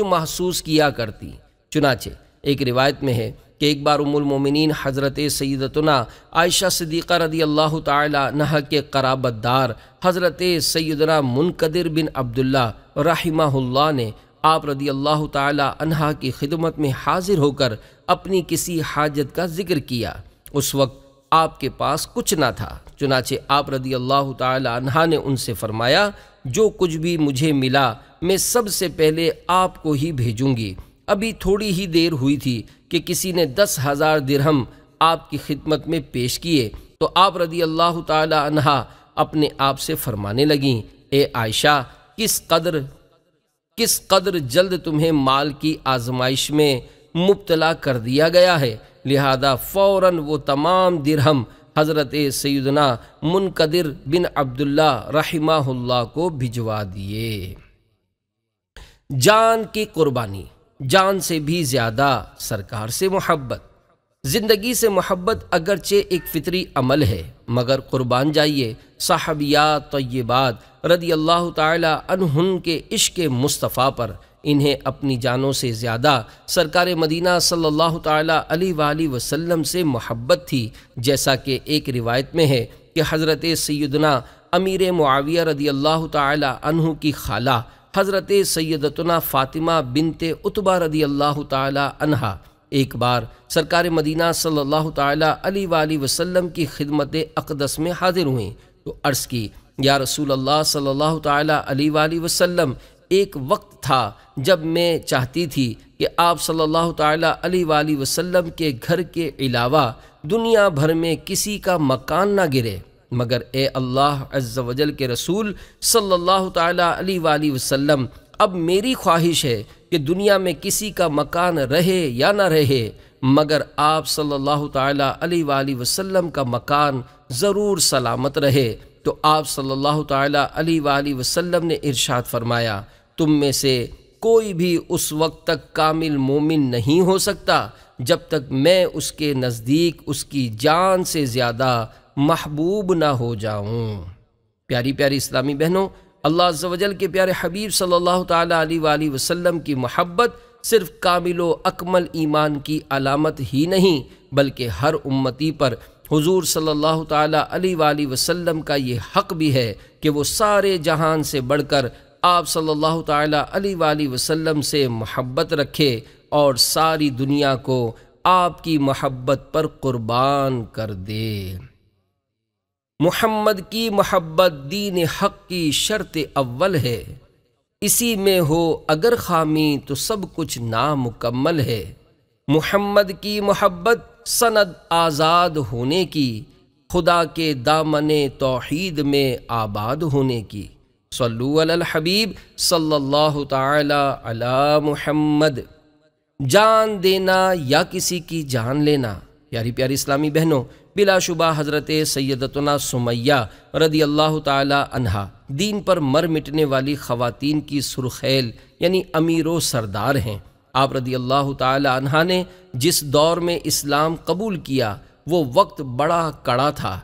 محسوس کیا کرتی۔ چنانچہ ایک روایت میں ہے کہ ایک بار ام المومنین حضرت سیدتنا عائشہ صدیقہ رضی اللہ تعالی عنہا کے قرابت دار حضرت سیدنا منقدر بن عبداللہ رحمہ اللہ نے آپ رضی اللہ تعالی عنہا کی خدمت میں حاضر ہو کر اپنی کسی حاجت کا ذکر کیا۔ اس وقت آپ کے پاس کچھ نہ تھا، چنانچہ آپ رضی اللہ تعالی عنہا نے ان سے فرمایا: جو کچھ بھی مجھے ملا میں سب سے پہلے آپ کو ہی بھیجوں گی۔ ابھی تھوڑی ہی دیر ہوئی تھی کہ کسی نے 10,000 درہم آپ کی خدمت میں پیش کیے تو آپ رضی اللہ تعالی عنہا اپنے آپ سے فرمانے لگیں: اے عائشہ، کس قدر کس قدر جلد تمہیں مال کی آزمائش میں مبتلا کر دیا گیا ہے، لہذا فوراً وہ تمام درہم حضرت سیدنا منقدر بن عبداللہ رحمہ اللہ کو بھجوا دیے۔ جان کی قربانی، جان سے بھی زیادہ سرکار سے محبت۔ زندگی سے محبت اگرچہ ایک فطری عمل ہے، مگر قربان جائیے صحابیات طیبات رضی اللہ تعالی عنہن کے عشق مصطفیٰ پر، انہیں اپنی جانوں سے زیادہ سرکار مدینہ صلی اللہ تعالی علیہ وآلہ وسلم سے محبت تھی، جیسا کہ ایک روایت میں ہے کہ حضرت سیدنا امیر معاویہ رضی اللہ تعالی عنہ کی خالہ حضرت سیدتنا فاطمہ بنت عتبہ رضی اللہ تعالی عنہا ایک بار سرکار مدینہ صلی اللہ تعالی علیہ وآلہ وسلم کی خدمت اقدس میں حاضر ہوئیں تو عرض کی، یا رسول اللہ صلی اللہ تعالی علیہ وآلہ وسلم، ایک وقت تھا جب میں چاہتی تھی کہ آپ صلی اللہ تعالی علیہ وآلہ وسلم کے گھر کے علاوہ دنیا بھر میں کسی کا مکان نہ گرے، مگر اے اللہ عز و جل کے رسول صلی اللہ تعالی علیہ وآلہ وسلم، اب میری خواہش ہے کہ دنیا میں کسی کا مکان رہے یا نہ رہے، مگر آپ صلی اللہ تعالی علیہ وآلہ وسلم کا مکان ضرور سلامت رہے۔ تو آپ صلی اللہ تعالی علیہ وآلہ وسلم نے ارشاد فرمایا، تم میں سے کوئی بھی اس وقت تک کامل مومن نہیں ہو سکتا جب تک میں اس کے نزدیک اس کی جان سے زیادہ محبوب نہ ہو جاؤں۔ پیاری پیاری اسلامی بہنوں، اللہ عز و جل کے پیارے حبیب صلی اللہ تعالی علیہ وآلہ وسلم کی محبت صرف کامل و اکمل ایمان کی علامت ہی نہیں، بلکہ ہر امتی پر حضور صلی اللہ تعالی علیہ وآلہ وسلم کا یہ حق بھی ہے کہ وہ سارے جہان سے بڑھ کر آپ صلی اللہ تعالی علیہ وآلہ وسلم سے محبت رکھے اور ساری دنیا کو آپ کی محبت پر قربان کر دے۔ محمد کی محبت دین حق کی شرط اول ہے، اسی میں ہو اگر خامی تو سب کچھ نامکمل ہے۔ محمد کی محبت سند آزاد ہونے کی، خدا کے دامن توحید میں آباد ہونے کی۔ صلو علی الحبیب صلی اللہ تعالی علی محمد۔ جان دینا یا کسی کی جان لینا، پیاری پیاری اسلامی بہنوں، بلا شبہ حضرت سیدتنا سمیہ رضی اللہ تعالی عنہا دین پر مر مٹنے والی خواتین کی سرخیل یعنی امیر و سردار ہیں۔ آپ رضی اللہ تعالی عنہا نے جس دور میں اسلام قبول کیا وہ وقت بڑا کڑا تھا،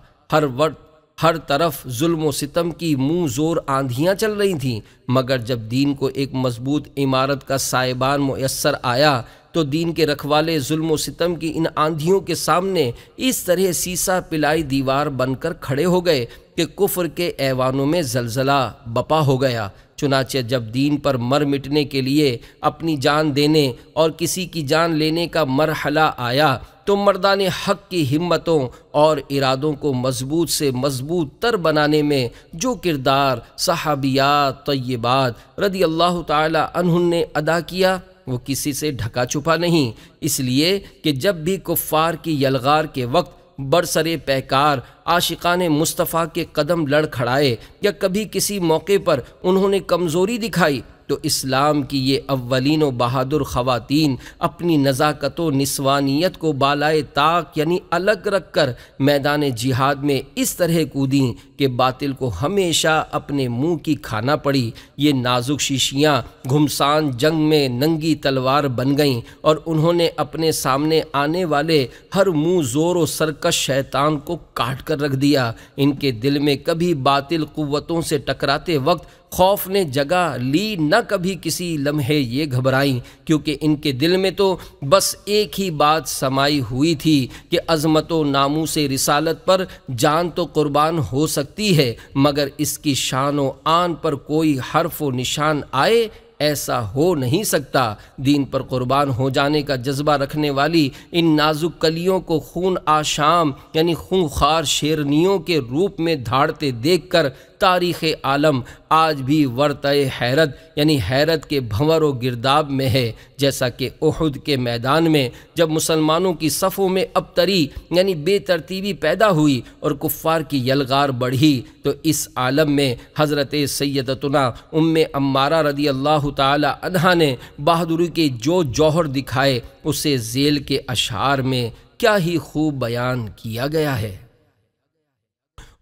ہر طرف ظلم و ستم کی منہ زور آندھیاں چل رہی تھیں، مگر جب دین کو ایک مضبوط عمارت کا سائبان میسر آیا تو دین کے رکھوالے ظلم و ستم کی ان آندھیوں کے سامنے اس طرح سیسا پلائی دیوار بن کر کھڑے ہو گئے کہ کفر کے ایوانوں میں زلزلہ بپا ہو گیا۔ چنانچہ جب دین پر مر مٹنے کے لیے اپنی جان دینے اور کسی کی جان لینے کا مرحلہ آیا تو مردان حق کی ہمتوں اور ارادوں کو مضبوط سے مضبوط تر بنانے میں جو کردار صحابیات طیبات رضی اللہ تعالی عنہن نے ادا کیا وہ کسی سے ڈھکا چھپا نہیں، اس لیے کہ جب بھی کفار کی یلغار کے وقت برسرے پیکار عاشقان مصطفیٰ کے قدم لڑ کھڑائے یا کبھی کسی موقع پر انہوں نے کمزوری دکھائی تو اسلام کی یہ اولین و بہادر خواتین اپنی نزاکت و نسوانیت کو بالائے طاق یعنی الگ رکھ کر میدان جہاد میں اس طرح کودیں کہ باطل کو ہمیشہ اپنے منہ کی کھانا پڑی۔ یہ نازک شیشیاں گھمسان جنگ میں ننگی تلوار بن گئیں اور انہوں نے اپنے سامنے آنے والے ہر منہ زور و سرکش شیطان کو کاٹ کر رکھ دیا۔ ان کے دل میں کبھی باطل قوتوں سے ٹکراتے وقت خوف نے جگہ لی، نہ کبھی کسی لمحے یہ گھبرائیں، کیونکہ ان کے دل میں تو بس ایک ہی بات سمائی ہوئی تھی کہ عظمت و ناموس رسالت پر جان تو قربان ہو سکتی ہے مگر اس کی شان و آن پر کوئی حرف و نشان آئے ایسا ہو نہیں سکتا۔ دین پر قربان ہو جانے کا جذبہ رکھنے والی ان نازک کلیوں کو خون آشام یعنی خونخوار شیرنیوں کے روپ میں دھاڑتے دیکھ کر تاریخ عالم آج بھی ورطۂ حیرت یعنی حیرت کے بھنور و گرداب میں ہے، جیسا کہ احد کے میدان میں جب مسلمانوں کی صفوں میں ابتری یعنی بے ترتیبی پیدا ہوئی اور کفار کی یلغار بڑھی تو اس عالم میں حضرت سیدتنا ام عمارہ رضی اللہ اللہ تعالی عنہا نے بہادری کے جو جوہر دکھائے اسے ذیل کے اشعار میں کیا ہی خوب بیان کیا گیا ہے۔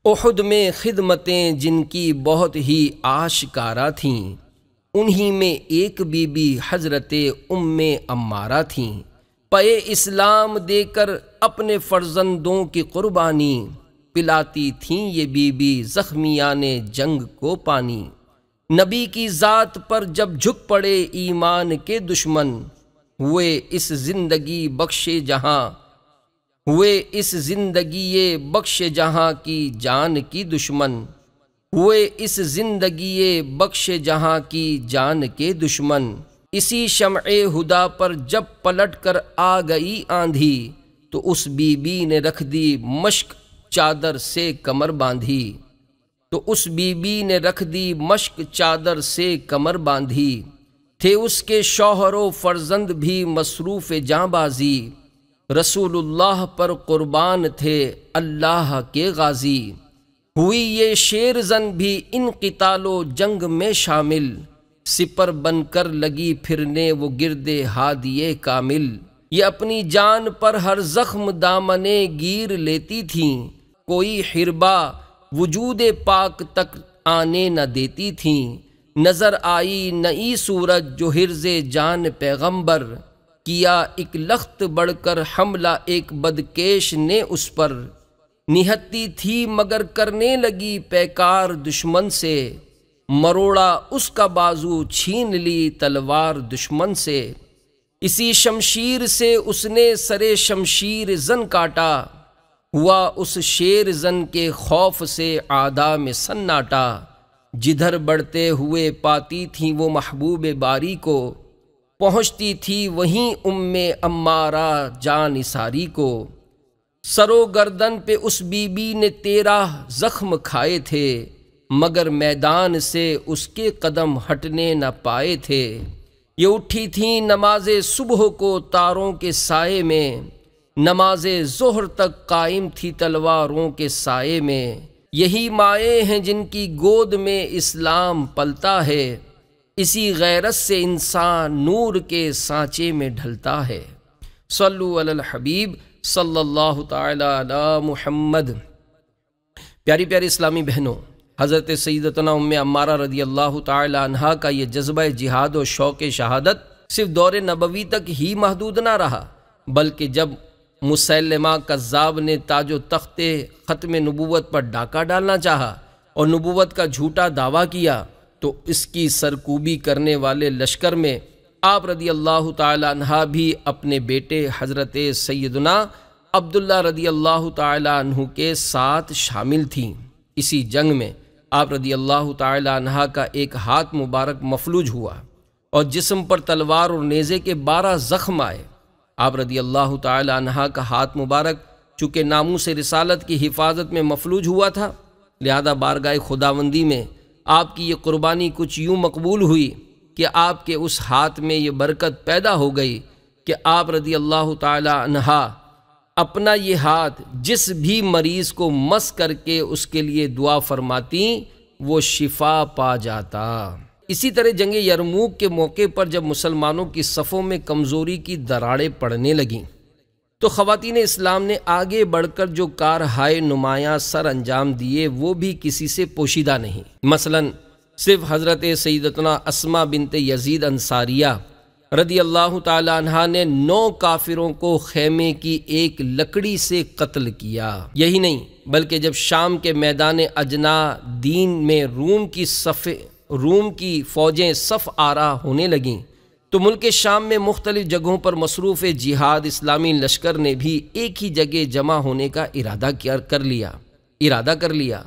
احد میں خدمتیں جن کی بہت ہی آشکارا تھیں، انہی میں ایک بی بی حضرت ام عمارہ تھیں۔ پے اسلام دے کر اپنے فرزندوں کی قربانی، پلاتی تھیں یہ بی بی زخمیان جنگ کو پانی۔ نبی کی ذات پر جب جھک پڑے ایمان کے دشمن، ہوئے اس زندگی بخش جہاں کی جان کی دشمن، ہوئے اس زندگی بخش جہاں کی جان کے دشمن۔ اسی شمع ہدا پر جب پلٹ کر آ گئی آندھی، تو اس بی بی نے رکھ دی مشک چادر سے کمر باندھی، تھے اس کے شوہر و فرزند بھی مصروف جاں بازی، رسول اللہ پر قربان تھے اللہ کے غازی۔ ہوئی یہ شیر زن بھی ان قتال و جنگ میں شامل، سپر بن کر لگی پھرنے وہ گرد ہادی کامل۔ یہ اپنی جان پر ہر زخم دامنے گیر لیتی تھیں، کوئی حربہ وجود پاک تک آنے نہ دیتی تھیں۔ نظر آئی نئی صورت جو حرز جان پیغمبر، کیا ایک لخت بڑھ کر حملہ ایک بدکیش نے اس پر۔ نہتی تھی مگر کرنے لگی پیکار دشمن سے، مروڑا اس کا بازو چھین لی تلوار دشمن سے۔ اسی شمشیر سے اس نے سرے شمشیر زن کاٹا، ہوا اس شیر زن کے خوف سے اعداء میں سناٹا۔ جدھر بڑھتے ہوئے پاتی تھیں وہ محبوب باری کو، پہنچتی تھی وہیں ام عمارہ جان نثاری کو۔ سر و گردن پہ اس بی بی نے 13 زخم کھائے تھے، مگر میدان سے اس کے قدم ہٹنے نہ پائے تھے۔ یہ اٹھی تھیں نماز صبح کو تاروں کے سائے میں، نماز ظہر تک قائم تھی تلواروں کے سائے میں۔ یہی مائیں ہیں جن کی گود میں اسلام پلتا ہے، اسی غیرت سے انسان نور کے سانچے میں ڈھلتا ہے۔ صلو علی الحبیب صلی اللہ تعالی علی محمد۔ پیاری پیاری اسلامی بہنوں، حضرت سیدتنا ام عمارہ رضی اللہ تعالی عنہا کا یہ جذبہ جہاد و شوق شہادت صرف دور نبوی تک ہی محدود نہ رہا، بلکہ جب مسیلمہ کذاب نے تاج و تخت ختم نبوت پر ڈاکہ ڈالنا چاہا اور نبوت کا جھوٹا دعویٰ کیا، تو اس کی سرکوبی کرنے والے لشکر میں آپ رضی اللہ تعالی عنہ بھی اپنے بیٹے حضرت سیدنا عبداللہ رضی اللہ تعالی عنہ کے ساتھ شامل تھیں۔ اسی جنگ میں آپ رضی اللہ تعالی عنہ کا ایک ہاتھ مبارک مفلوج ہوا اور جسم پر تلوار اور نیزے کے 12 زخم آئے۔ آپ رضی اللہ تعالی عنہ کا ہاتھ مبارک چونکہ ناموس رسالت کی حفاظت میں مفلوج ہوا تھا، لہذا بارگاہ خداوندی میں آپ کی یہ قربانی کچھ یوں مقبول ہوئی کہ آپ کے اس ہاتھ میں یہ برکت پیدا ہو گئی کہ آپ رضی اللہ تعالی عنہ اپنا یہ ہاتھ جس بھی مریض کو مس کر کے اس کے لیے دعا فرماتی وہ شفا پا جاتا۔ اسی طرح جنگ یرموک کے موقع پر جب مسلمانوں کی صفوں میں کمزوری کی دراڑیں پڑنے لگیں تو خواتین اسلام نے آگے بڑھ کر جو کارہائے نمایاں سر انجام دیے وہ بھی کسی سے پوشیدہ نہیں۔ مثلاً صرف حضرت سیدتنا اسماء بنت یزید انصاریہ رضی اللہ تعالی عنہا نے 9 کافروں کو خیمے کی ایک لکڑی سے قتل کیا۔ یہی نہیں بلکہ جب شام کے میدان اجنا دین میں روم کی فوجیں صف آرا ہونے لگیں تو ملک شام میں مختلف جگہوں پر مصروف جہاد اسلامی لشکر نے بھی ایک ہی جگہ جمع ہونے کا ارادہ کر لیا۔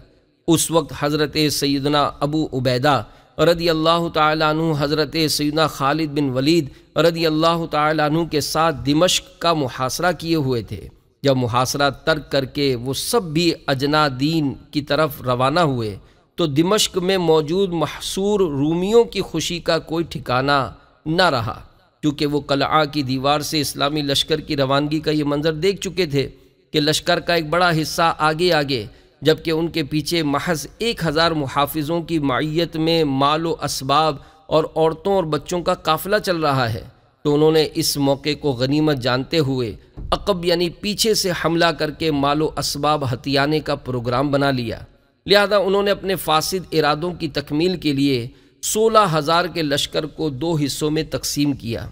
اس وقت حضرت سیدنا ابو عبیدہ رضی اللہ تعالیٰ عنہ حضرت سیدنا خالد بن ولید رضی اللہ تعالیٰ عنہ کے ساتھ دمشق کا محاصرہ کیے ہوئے تھے۔ جب محاصرہ ترک کر کے وہ سب بھی اجنا دین کی طرف روانہ ہوئے تو دمشق میں موجود محصور رومیوں کی خوشی کا کوئی ٹھکانہ نہ رہا، کیونکہ وہ قلعہ کی دیوار سے اسلامی لشکر کی روانگی کا یہ منظر دیکھ چکے تھے کہ لشکر کا ایک بڑا حصہ آگے جبکہ ان کے پیچھے محض 1000 محافظوں کی معیت میں مال و اسباب اور عورتوں اور بچوں کا قافلہ چل رہا ہے، تو انہوں نے اس موقع کو غنیمت جانتے ہوئے عقب یعنی پیچھے سے حملہ کر کے مال و اسباب ہتھیانے کا پروگرام بنا لیا۔ لہذا انہوں نے اپنے فاسد ارادوں کی تکمیل کے لیے 16,000 کے لشکر کو 2 حصوں میں تقسیم کیا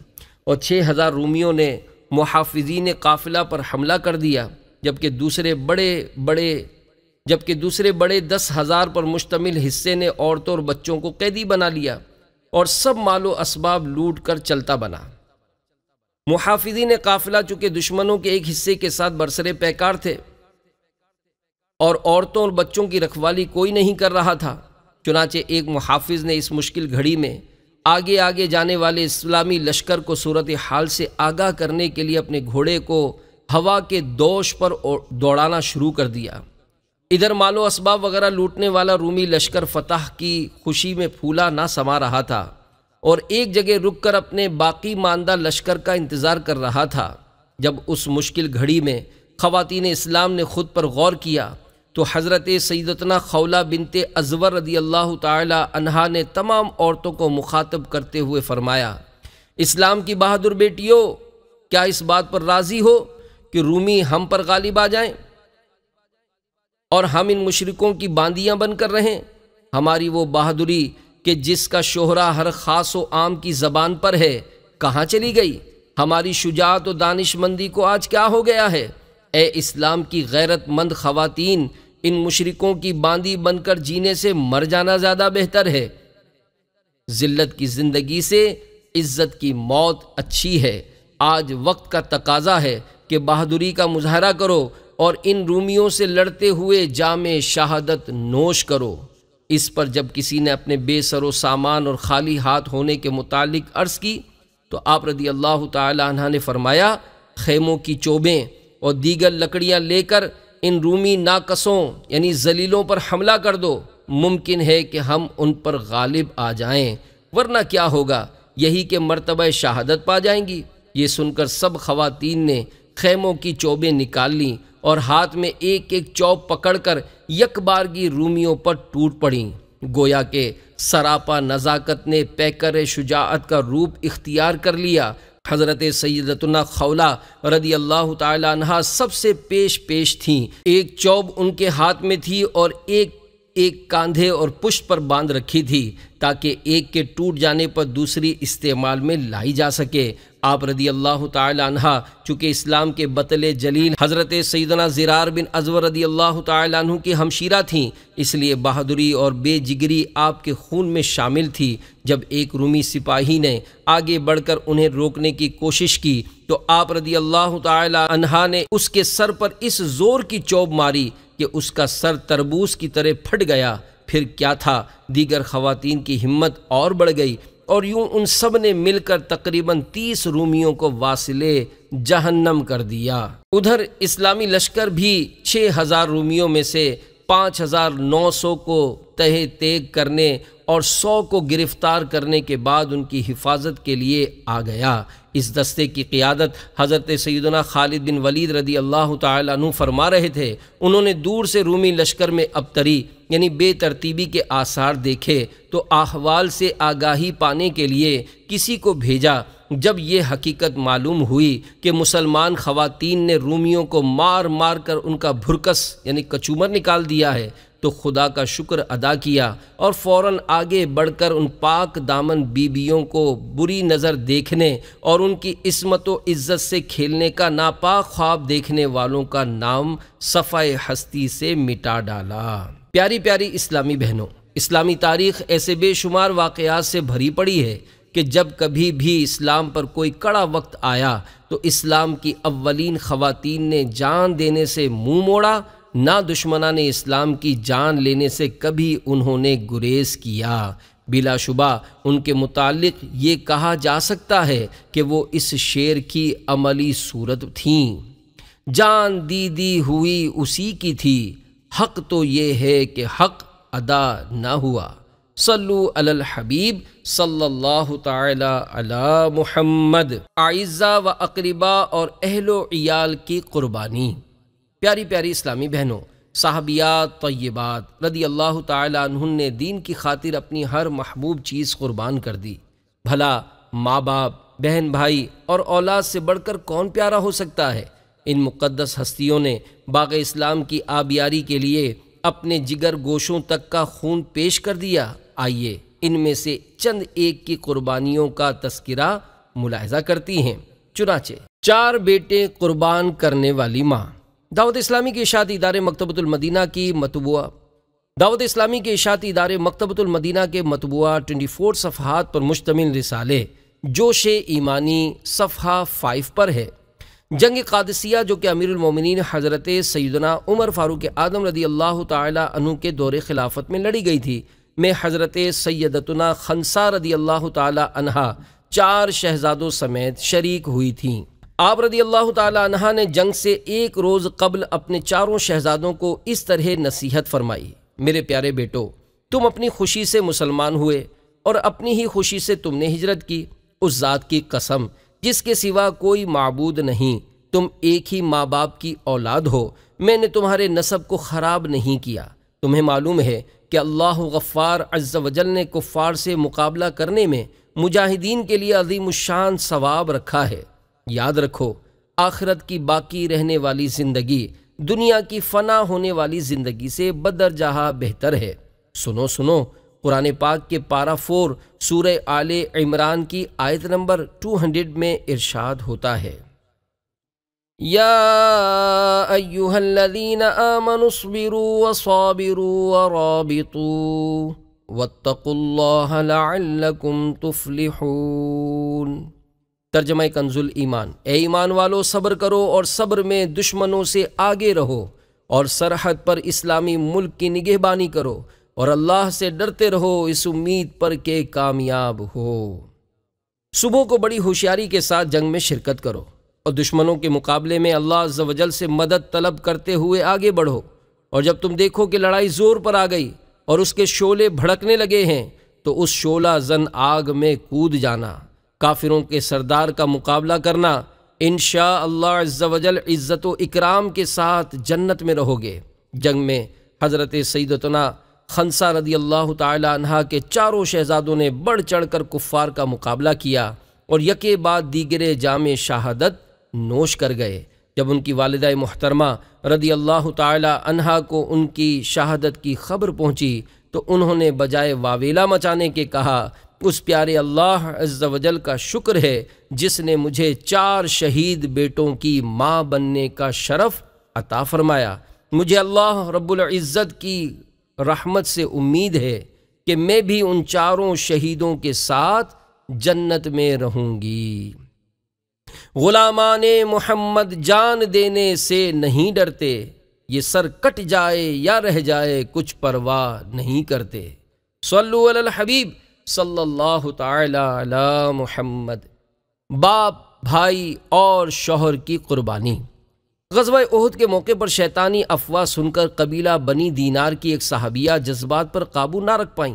اور 6,000 رومیوں نے محافظین قافلہ پر حملہ کر دیا، جبکہ دوسرے بڑے 10,000 پر مشتمل حصے نے عورتوں اور بچوں کو قیدی بنا لیا اور سب مال و اسباب لوٹ کر چلتا بنا۔ محافظین قافلہ چونکہ دشمنوں کے ایک حصے کے ساتھ برسر پیکار تھے اور عورتوں اور بچوں کی رکھوالی کوئی نہیں کر رہا تھا، چنانچہ ایک محافظ نے اس مشکل گھڑی میں آگے جانے والے اسلامی لشکر کو صورتحال سے آگاہ کرنے کے لیے اپنے گھوڑے کو ہوا کے دوش پر دوڑانا شروع کر دیا۔ ادھر مال و اسباب وغیرہ لوٹنے والا رومی لشکر فتح کی خوشی میں پھولا نہ سما رہا تھا اور ایک جگہ رک کر اپنے باقی ماندہ لشکر کا انتظار کر رہا تھا۔ جب اس مشکل گھڑی میں خواتین اسلام نے خود پر غور کیا تو حضرت سیدتنا خولہ بنت ازور رضی اللہ تعالی عنہا نے تمام عورتوں کو مخاطب کرتے ہوئے فرمایا، اسلام کی بہادر بیٹیوں، کیا اس بات پر راضی ہو کہ رومی ہم پر غالب آ جائیں اور ہم ان مشرکوں کی باندیاں بن کر رہیں؟ ہماری وہ بہادری کہ جس کا شہرہ ہر خاص و عام کی زبان پر ہے کہاں چلی گئی؟ ہماری شجاعت و دانش مندی کو آج کیا ہو گیا ہے؟ اے اسلام کی غیرت مند خواتین، ان مشرکوں کی باندی بن کر جینے سے مر جانا زیادہ بہتر ہے۔ ذلت کی زندگی سے عزت کی موت اچھی ہے۔ آج وقت کا تقاضا ہے کہ بہادری کا مظاہرہ کرو اور ان رومیوں سے لڑتے ہوئے جام شہادت نوش کرو۔ اس پر جب کسی نے اپنے بے سر و سامان اور خالی ہاتھ ہونے کے متعلق عرض کی تو آپ رضی اللہ تعالی عنہ نے فرمایا، خیموں کی چوبیں اور دیگر لکڑیاں لے کر ان رومی ناقصوں یعنی ذلیلوں پر حملہ کر دو، ممکن ہے کہ ہم ان پر غالب آ جائیں، ورنہ کیا ہوگا، یہی کہ مرتبہ شہادت پا جائیں گی۔ یہ سن کر سب خواتین نے خیموں کی چوبیں نکال لیں اور ہاتھ میں ایک ایک چوب پکڑ کر یک بارگی رومیوں پر ٹوٹ پڑیں، گویا کہ سراپا نزاکت نے پیکر شجاعت کا روپ اختیار کر لیا۔ حضرت سیدتنا خولہ رضی اللہ تعالی عنہا سب سے پیش تھیں، ایک چوب ان کے ہاتھ میں تھی اور ایک کاندھے اور پشت پر باندھ رکھی تھی تاکہ ایک کے ٹوٹ جانے پر دوسری استعمال میں لائی جا سکے۔ آپ رضی اللہ تعالی عنہ چونکہ اسلام کے بطل جلیل حضرت سیدنا زرار بن ازور رضی اللہ تعالی عنہ کی ہمشیرہ تھیں، اس لیے بہادری اور بے جگری آپ کے خون میں شامل تھی۔ جب ایک رومی سپاہی نے آگے بڑھ کر انہیں روکنے کی کوشش کی تو آپ رضی اللہ تعالی عنہ نے اس کے سر پر اس زور کی چوب ماری کہ اس کا سر تربوز کی طرح پھٹ گیا۔ پھر کیا تھا، دیگر خواتین کی ہمت اور بڑھ گئی اور یوں ان سب نے مل کر تقریباً 30 رومیوں کو واصل جہنم کر دیا۔ ادھر اسلامی لشکر بھی 6,000 رومیوں میں سے 5,900 کو تہہ تیگ کرنے اور 100 کو گرفتار کرنے کے بعد ان کی حفاظت کے لیے آ گیا۔ اس دستے کی قیادت حضرت سیدنا خالد بن ولید رضی اللہ تعالی عنہ فرما رہے تھے۔ انہوں نے دور سے رومی لشکر میں ابتری یعنی بے ترتیبی کے آثار دیکھے تو احوال سے آگاہی پانے کے لیے کسی کو بھیجا۔ جب یہ حقیقت معلوم ہوئی کہ مسلمان خواتین نے رومیوں کو مار مار کر ان کا بھرکس یعنی کچومر نکال دیا ہے تو خدا کا شکر ادا کیا اور فوراً آگے بڑھ کر ان پاک دامن بیویوں کو بری نظر دیکھنے اور ان کی عصمت و عزت سے کھیلنے کا ناپاک خواب دیکھنے والوں کا نام صفحہ ہستی سے مٹا ڈالا۔ پیاری پیاری اسلامی بہنوں، اسلامی تاریخ ایسے بے شمار واقعات سے بھری پڑی ہے کہ جب کبھی بھی اسلام پر کوئی کڑا وقت آیا تو اسلام کی اولین خواتین نے جان دینے سے منہ موڑا، نہ دشمنان اسلام کی جان لینے سے کبھی انہوں نے گریز کیا۔ بلا شبہ ان کے متعلق یہ کہا جا سکتا ہے کہ وہ اس شعر کی عملی صورت تھیں، جان دی ہوئی اسی کی تھی، حق تو یہ ہے کہ حق ادا نہ ہوا، صلو علی الحبیب صلی اللہ تعالی علی محمد۔ اعزاء و اقرباء اور اہل و عیال کی قربانی۔ پیاری پیاری اسلامی بہنوں، صحابیات طیبات رضی اللہ تعالی عنہن نے دین کی خاطر اپنی ہر محبوب چیز قربان کر دی۔ بھلا ماں باپ، بہن بھائی اور اولاد سے بڑھ کر کون پیارا ہو سکتا ہے؟ ان مقدس ہستیوں نے باغ اسلام کی آبیاری کے لیے اپنے جگر گوشوں تک کا خون پیش کر دیا۔ آئیے ان میں سے چند ایک کی قربانیوں کا تذکرہ ملاحظہ کرتی ہیں۔ چنانچہ 4 بیٹے قربان کرنے والی ماں۔ دعوت اسلامی کے اشاعتی ادارے مکتبۃ المدینہ کی مطبوعہ دعوت اسلامی کے اشاعتی ادارے مکتبۃ المدینہ کے مطبوعہ 24 صفحات پر مشتمل رسالے جوش ایمانی صفحہ 5 پر ہے۔ جنگ قادسیہ جو کہ امیر المومنین حضرت سیدنا عمر فاروق اعظم رضی اللہ تعالی عنہ کے دور خلافت میں لڑی گئی تھی، میں حضرت سیدتنا خنسا رضی اللہ تعالی عنہا 4 شہزادوں سمیت شریک ہوئی تھیں۔ آپ رضی اللہ تعالی عنہ نے جنگ سے 1 روز قبل اپنے 4 شہزادوں کو اس طرح نصیحت فرمائی: میرے پیارے بیٹو، تم اپنی خوشی سے مسلمان ہوئے اور اپنی ہی خوشی سے تم نے ہجرت کی۔ اس ذات کی قسم جس کے سوا کوئی معبود نہیں، تم ایک ہی ماں باپ کی اولاد ہو، میں نے تمہارے نسب کو خراب نہیں کیا۔ تمہیں معلوم ہے کہ اللہ غفار عز و جل نے کفار سے مقابلہ کرنے میں مجاہدین کے لیے عظیم الشان ثواب رکھا ہے۔ یاد رکھو، آخرت کی باقی رہنے والی زندگی دنیا کی فنا ہونے والی زندگی سے بدرجہ بہتر ہے۔ سنو قرآن پاک کے پارہ 4 سورہ آل عمران کی آیت نمبر 200 میں ارشاد ہوتا ہے: یا ایھا الذین آمنوا اصبروا وصابروا ورابطوا واتقوا اللہ لعلکم تفلحون۔ ترجمہ کنز ایمان: اے ایمان والو، صبر کرو اور صبر میں دشمنوں سے آگے رہو، اور سرحد پر اسلامی ملک کی نگہبانی کرو، اور اللہ سے ڈرتے رہو اس امید پر کہ کامیاب ہو۔ صبح کو بڑی ہوشیاری کے ساتھ جنگ میں شرکت کرو اور دشمنوں کے مقابلے میں اللہ عز و جل سے مدد طلب کرتے ہوئے آگے بڑھو، اور جب تم دیکھو کہ لڑائی زور پر آ گئی اور اس کے شعلے بھڑکنے لگے ہیں تو اس شعلہ زن آگ میں کود جانا، کافروں کے سردار کا مقابلہ کرنا۔ انشاءاللہ عز و جل عزت و اکرام کے ساتھ جنت میں رہو گے۔ جنگ میں حضرت سیدتنا خنسا رضی اللہ تعالی عنہ کے 4 شہزادوں نے بڑھ چڑھ کر کفار کا مقابلہ کیا اور یکے بعد دیگرے جام شہادت نوش کر گئے۔ جب ان کی والدہ محترمہ رضی اللہ تعالی عنہ کو ان کی شہادت کی خبر پہنچی تو انہوں نے بجائے واویلا مچانے کے کہا: اس پیارے اللہ عز و جل کا شکر ہے جس نے مجھے 4 شہید بیٹوں کی ماں بننے کا شرف عطا فرمایا۔ مجھے اللہ رب العزت کی رحمت سے امید ہے کہ میں بھی ان 4 شہیدوں کے ساتھ جنت میں رہوں گی۔ غلامان محمد جان دینے سے نہیں ڈرتے، یہ سر کٹ جائے یا رہ جائے کچھ پرواہ نہیں کرتے۔ صلو علی الحبیب صلی اللہ تعالی علی محمد۔ باپ، بھائی اور شوہر کی قربانی۔ غزوہ احد کے موقع پر شیطانی افواہ سن کر قبیلہ بنی دینار کی ایک صحابیہ جذبات پر قابو نہ رکھ پائیں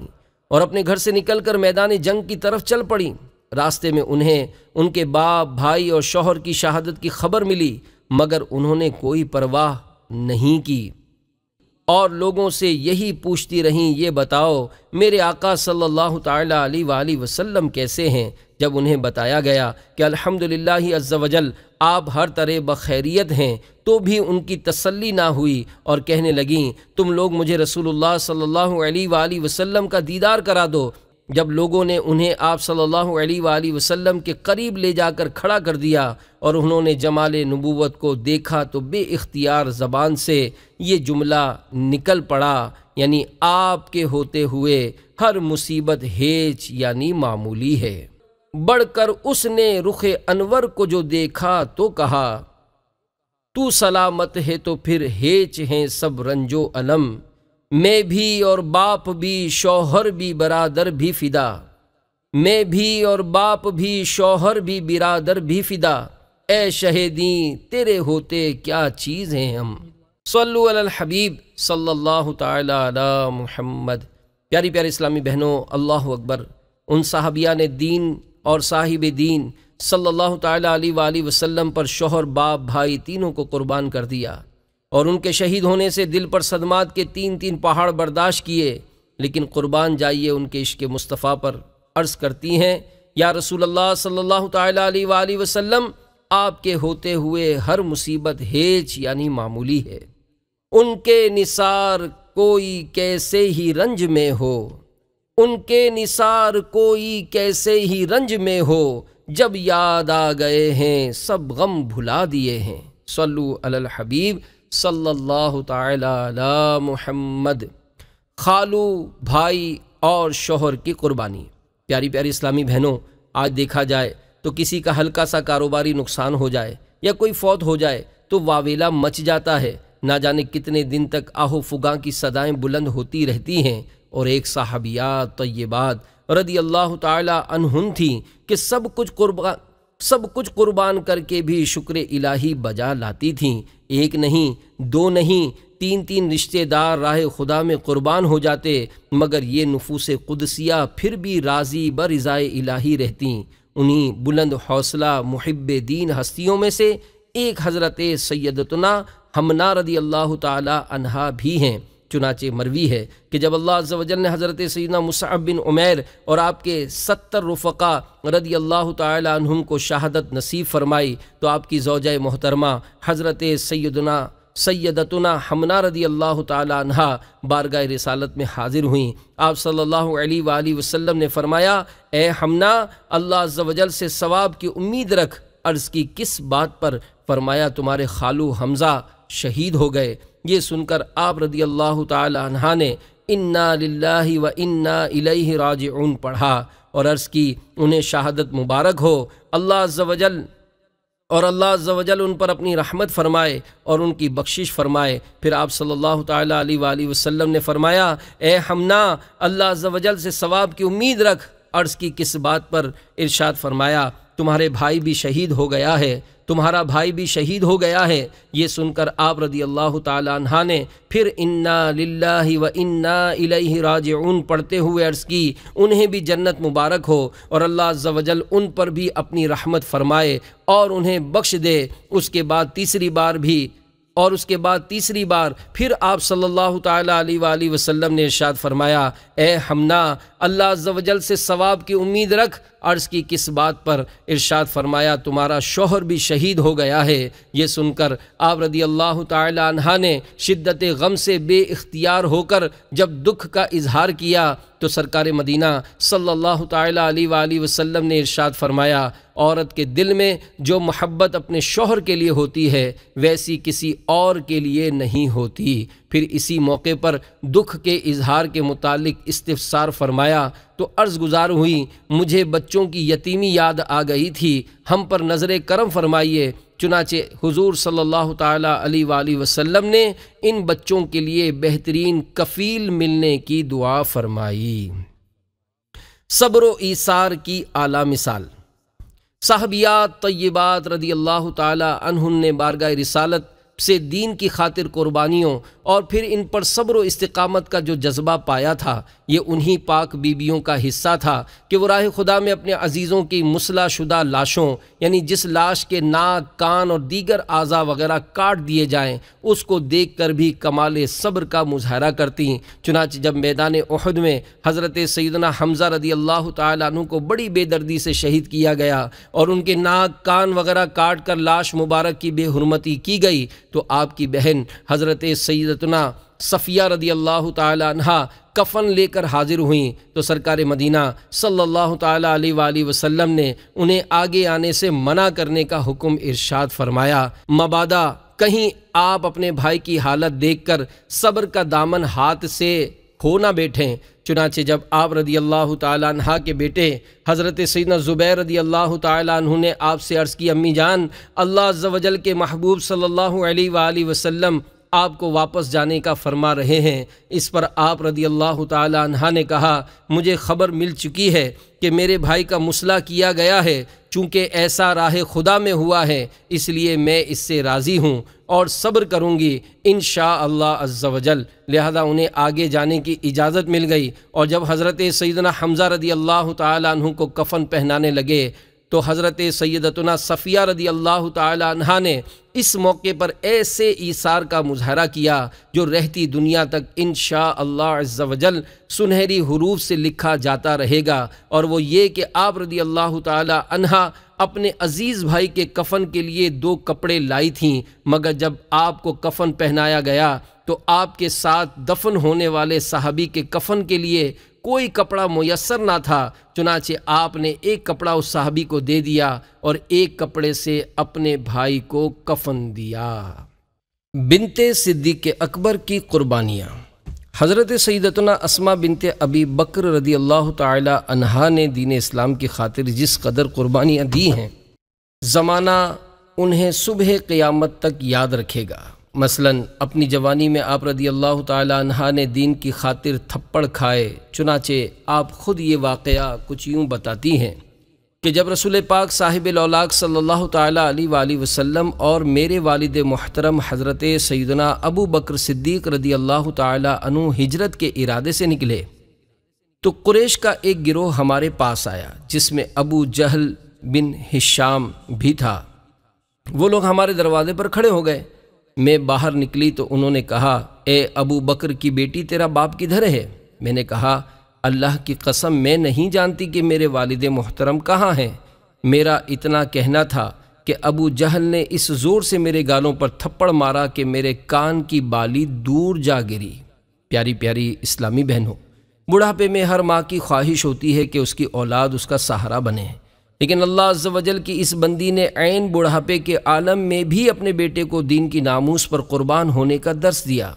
اور اپنے گھر سے نکل کر میدان جنگ کی طرف چل پڑیں۔ راستے میں انہیں ان کے باپ، بھائی اور شوہر کی شہادت کی خبر ملی، مگر انہوں نے کوئی پرواہ نہیں کی اور لوگوں سے یہی پوچھتی رہیں: یہ بتاؤ میرے آقا صلی اللہ تعالی علیہ وآلہ وسلم کیسے ہیں؟ جب انہیں بتایا گیا کہ الحمدللہ عز و جل آپ ہر طرح بخیریت ہیں تو بھی ان کی تسلی نہ ہوئی اور کہنے لگیں: تم لوگ مجھے رسول اللہ صلی اللہ علیہ وآلہ وسلم کا دیدار کرا دو۔ جب لوگوں نے انہیں آپ صلی اللہ علیہ وآلہ وسلم کے قریب لے جا کر کھڑا کر دیا اور انہوں نے جمال نبوت کو دیکھا تو بے اختیار زبان سے یہ جملہ نکل پڑا، یعنی آپ کے ہوتے ہوئے ہر مصیبت ہیچ یعنی معمولی ہے۔ بڑھ کر اس نے رخ انور کو جو دیکھا تو کہا: تو سلامت ہے تو پھر ہیچ ہیں سب رنج و الم، میں بھی اور باپ بھی شوہر بھی برادر بھی فدا، میں بھی اور باپ بھی شوہر بھی برادر بھی فدا، اے شہیدیں تیرے ہوتے کیا چیز ہیں ہم۔ صلو علی الحبیب صلی اللہ تعالی علی محمد۔ پیاری پیاری اسلامی بہنوں، اللہ اکبر۔ ان صحابیان دین اور صاحب دین صلی اللہ تعالی علیہ وآلہ وسلم پر شوہر، باپ، بھائی تینوں کو قربان کر دیا۔ اور ان کے شہید ہونے سے دل پر صدمات کے 3 پہاڑ برداشت کیے، لیکن قربان جائیے ان کے عشق مصطفیٰ پر۔ عرض کرتی ہیں، یا رسول اللہ صلی اللہ تعالیٰ علیہ وآلہ وسلم، آپ کے ہوتے ہوئے ہر مصیبت ہیچ یعنی معمولی ہے۔ ان کے نثار کوئی کیسے ہی رنج میں ہو، ان کے نثار کوئی کیسے ہی رنج میں ہو، جب یاد آ گئے ہیں سب غم بھلا دیے ہیں۔ صلو علی الحبیب صلی اللہ تعالی علی محمد۔ خالو، بھائی اور شوہر کی قربانی۔ پیاری پیاری اسلامی بہنوں، آج دیکھا جائے تو کسی کا ہلکا سا کاروباری نقصان ہو جائے یا کوئی فوت ہو جائے تو واویلا مچ جاتا ہے، نہ جانے کتنے دن تک آہو فگاں کی صدائیں بلند ہوتی رہتی ہیں۔ اور ایک صحابیات طیبات رضی اللہ تعالی عنہن تھیں کہ سب کچھ قربان کر کے بھی شکر الہی بجا لاتی تھیں۔ ایک نہیں، دو نہیں، 3 رشتے دار راہ خدا میں قربان ہو جاتے، مگر یہ نفوس قدسیہ پھر بھی راضی برضائے الہی رہتیں۔ انہی بلند حوصلہ محب دین ہستیوں میں سے ایک حضرت سیدتنا حمنہ رضی اللہ تعالی عنہا بھی ہیں۔ چنانچہ مروی ہے کہ جب اللہ عز و جل نے حضرت سیدنا مصعب بن عمیر اور آپ کے 70 رفقا رضی اللہ تعالی عنہم کو شہادت نصیب فرمائی تو آپ کی زوجہ محترمہ حضرت سیدتنا حمنہ رضی اللہ تعالی عنہا بارگاہ رسالت میں حاضر ہوئیں۔ آپ صلی اللہ علیہ وآلہ وسلم نے فرمایا، اے حمنہ، اللہ عز و جل سے ثواب کی امید رکھ۔ عرض کی، کس بات پر؟ فرمایا، تمہارے خالو حمزہ شہید ہو گئے۔ یہ سن کر آپ رضی اللہ تعالی عنہ نے انا للہ و انا الیہ راجعون پڑھا اور عرض کی، انہیں شہادت مبارک ہو، اللہ عز و جل ان پر اپنی رحمت فرمائے اور ان کی بخشش فرمائے۔ پھر آپ صلی اللہ تعالی علیہ وآلہ وسلم نے فرمایا، اے حمنہ، اللہ عز و جل سے ثواب کی امید رکھ۔ عرض کی، کس بات پر؟ ارشاد فرمایا، تمہارے بھائی بھی شہید ہو گیا ہے، تمہارا بھائی بھی شہید ہو گیا ہے۔ یہ سن کر آپ رضی اللہ تعالی عنہ نے پھر انا للہ و انا الیہ راجعون پڑھتے ہوئے عرض کی، انہیں بھی جنت مبارک ہو اور اللہ عز و جل ان پر بھی اپنی رحمت فرمائے اور انہیں بخش دے۔ اس کے بعد تیسری بار پھر آپ صلی اللہ تعالی علیہ وآلہ وسلم نے ارشاد فرمایا، اے حمنہ، اللہ عز و جل سے ثواب کی امید رکھ۔ عرض کی، کس بات پر؟ ارشاد فرمایا، تمہارا شوہر بھی شہید ہو گیا ہے۔ یہ سن کر آپ رضی اللہ تعالی عنہ نے شدت غم سے بے اختیار ہو کر جب دکھ کا اظہار کیا تو سرکار مدینہ صلی اللہ تعالی علیہ وآلہ وسلم نے ارشاد فرمایا، عورت کے دل میں جو محبت اپنے شوہر کے لیے ہوتی ہے ویسی کسی اور کے لیے نہیں ہوتی۔ پھر اسی موقع پر دکھ کے اظہار کے متعلق استفسار فرمایا تو عرض گزار ہوئی، مجھے بچوں کی یتیمی یاد آ گئی تھی، ہم پر نظر کرم فرمائیے۔ چنانچہ حضور صلی اللہ تعالی علیہ وآلہ وسلم نے ان بچوں کے لیے بہترین کفیل ملنے کی دعا فرمائی۔ صبر و ایثار کی اعلیٰ مثال۔ صحابیات طیبات رضی اللہ تعالی عنہن نے بارگاہ رسالت سے دین کی خاطر قربانیوں اور پھر ان پر صبر و استقامت کا جو جذبہ پایا تھا، یہ انہی پاک بیبیوں کا حصہ تھا کہ وہ راہ خدا میں اپنے عزیزوں کی مسلح شدہ لاشوں، یعنی جس لاش کے ناک، کان اور دیگر اعضاء وغیرہ کاٹ دیے جائیں، اس کو دیکھ کر بھی کمال صبر کا مظاہرہ کرتیں۔ چنانچہ جب میدان احد میں حضرت سیدنا حمزہ رضی اللہ تعالیٰ عنہ کو بڑی بے دردی سے شہید کیا گیا اور ان کے ناک، کان وغیرہ کاٹ کر لاش مبارک کی بے حرمتی کی گئی تو آپ کی بہن حضرت سیدتنا صفیہ رضی اللہ تعالی عنہ کفن لے کر حاضر ہوئیں تو سرکار مدینہ صلی اللہ تعالی علیہ وآلہ وسلم نے انہیں آگے آنے سے منع کرنے کا حکم ارشاد فرمایا، مبادا کہیں آپ اپنے بھائی کی حالت دیکھ کر صبر کا دامن ہاتھ سے کھو نہ بیٹھیں۔ چنانچہ جب آپ رضی اللہ تعالیٰ عنہ کے بیٹے حضرت سیدنا زبیر رضی اللہ تعالیٰ عنہ نے آپ سے عرض کی، امی جان، اللہ عز و جل کے محبوب صلی اللہ علیہ وآلہ وسلم آپ کو واپس جانے کا فرما رہے ہیں۔ اس پر آپ رضی اللہ تعالیٰ عنہ نے کہا، مجھے خبر مل چکی ہے کہ میرے بھائی کا مسلح کیا گیا ہے، چونکہ ایسا راہ خدا میں ہوا ہے اس لیے میں اس سے راضی ہوں اور صبر کروں گی انشاءاللہ عز و جل۔ لہذا انہیں آگے جانے کی اجازت مل گئی اور جب حضرت سیدنا حمزہ رضی اللہ تعالیٰ عنہ کو کفن پہنانے لگے تو حضرت سیدتنا صفیہ رضی اللہ تعالی عنہا نے اس موقع پر ایسے ایثار کا مظاہرہ کیا جو رہتی دنیا تک انشاءاللہ عز و جل سنہری حروف سے لکھا جاتا رہے گا، اور وہ یہ کہ آپ رضی اللہ تعالی عنہا اپنے عزیز بھائی کے کفن کے لیے 2 کپڑے لائی تھیں، مگر جب آپ کو کفن پہنایا گیا تو آپ کے ساتھ دفن ہونے والے صحابی کے کفن کے لیے کوئی کپڑا میسر نہ تھا، چنانچہ آپ نے ایک کپڑا اس صحابی کو دے دیا اور ایک کپڑے سے اپنے بھائی کو کفن دیا۔ بنت صدیق اکبر کی قربانیاں۔ حضرت سیدتنا اسماء بنت ابی بکر رضی اللہ تعالی عنہا نے دین اسلام کی خاطر جس قدر قربانیاں دی ہیں، زمانہ انہیں صبح قیامت تک یاد رکھے گا۔ مثلاً اپنی جوانی میں آپ رضی اللہ تعالی عنہا نے دین کی خاطر تھپڑ کھائے، چنانچہ آپ خود یہ واقعہ کچھ یوں بتاتی ہیں کہ جب رسول پاک صاحب الاولاق صلی اللہ تعالی علیہ وآلہ وسلم اور میرے والد محترم حضرت سیدنا ابو بکر صدیق رضی اللہ تعالی عنہ ہجرت کے ارادے سے نکلے تو قریش کا ایک گروہ ہمارے پاس آیا جس میں ابو جہل بن ہشام بھی تھا۔ وہ لوگ ہمارے دروازے پر کھڑے ہو گئے۔ میں باہر نکلی تو انہوں نے کہا، اے ابو بکر کی بیٹی تیرا باپ کدھر ہے؟ میں نے کہا، اللہ کی قسم میں نہیں جانتی کہ میرے والد محترم کہاں ہیں۔ میرا اتنا کہنا تھا کہ ابو جہل نے اس زور سے میرے گالوں پر تھپڑ مارا کہ میرے کان کی بالی دور جا گری۔ پیاری پیاری اسلامی بہنوں، بڑھاپے میں ہر ماں کی خواہش ہوتی ہے کہ اس کی اولاد اس کا سہارا بنے، لیکن اللہ عز و جل کی اس بندی نے عین بڑھاپے کے عالم میں بھی اپنے بیٹے کو دین کی ناموس پر قربان ہونے کا درس دیا،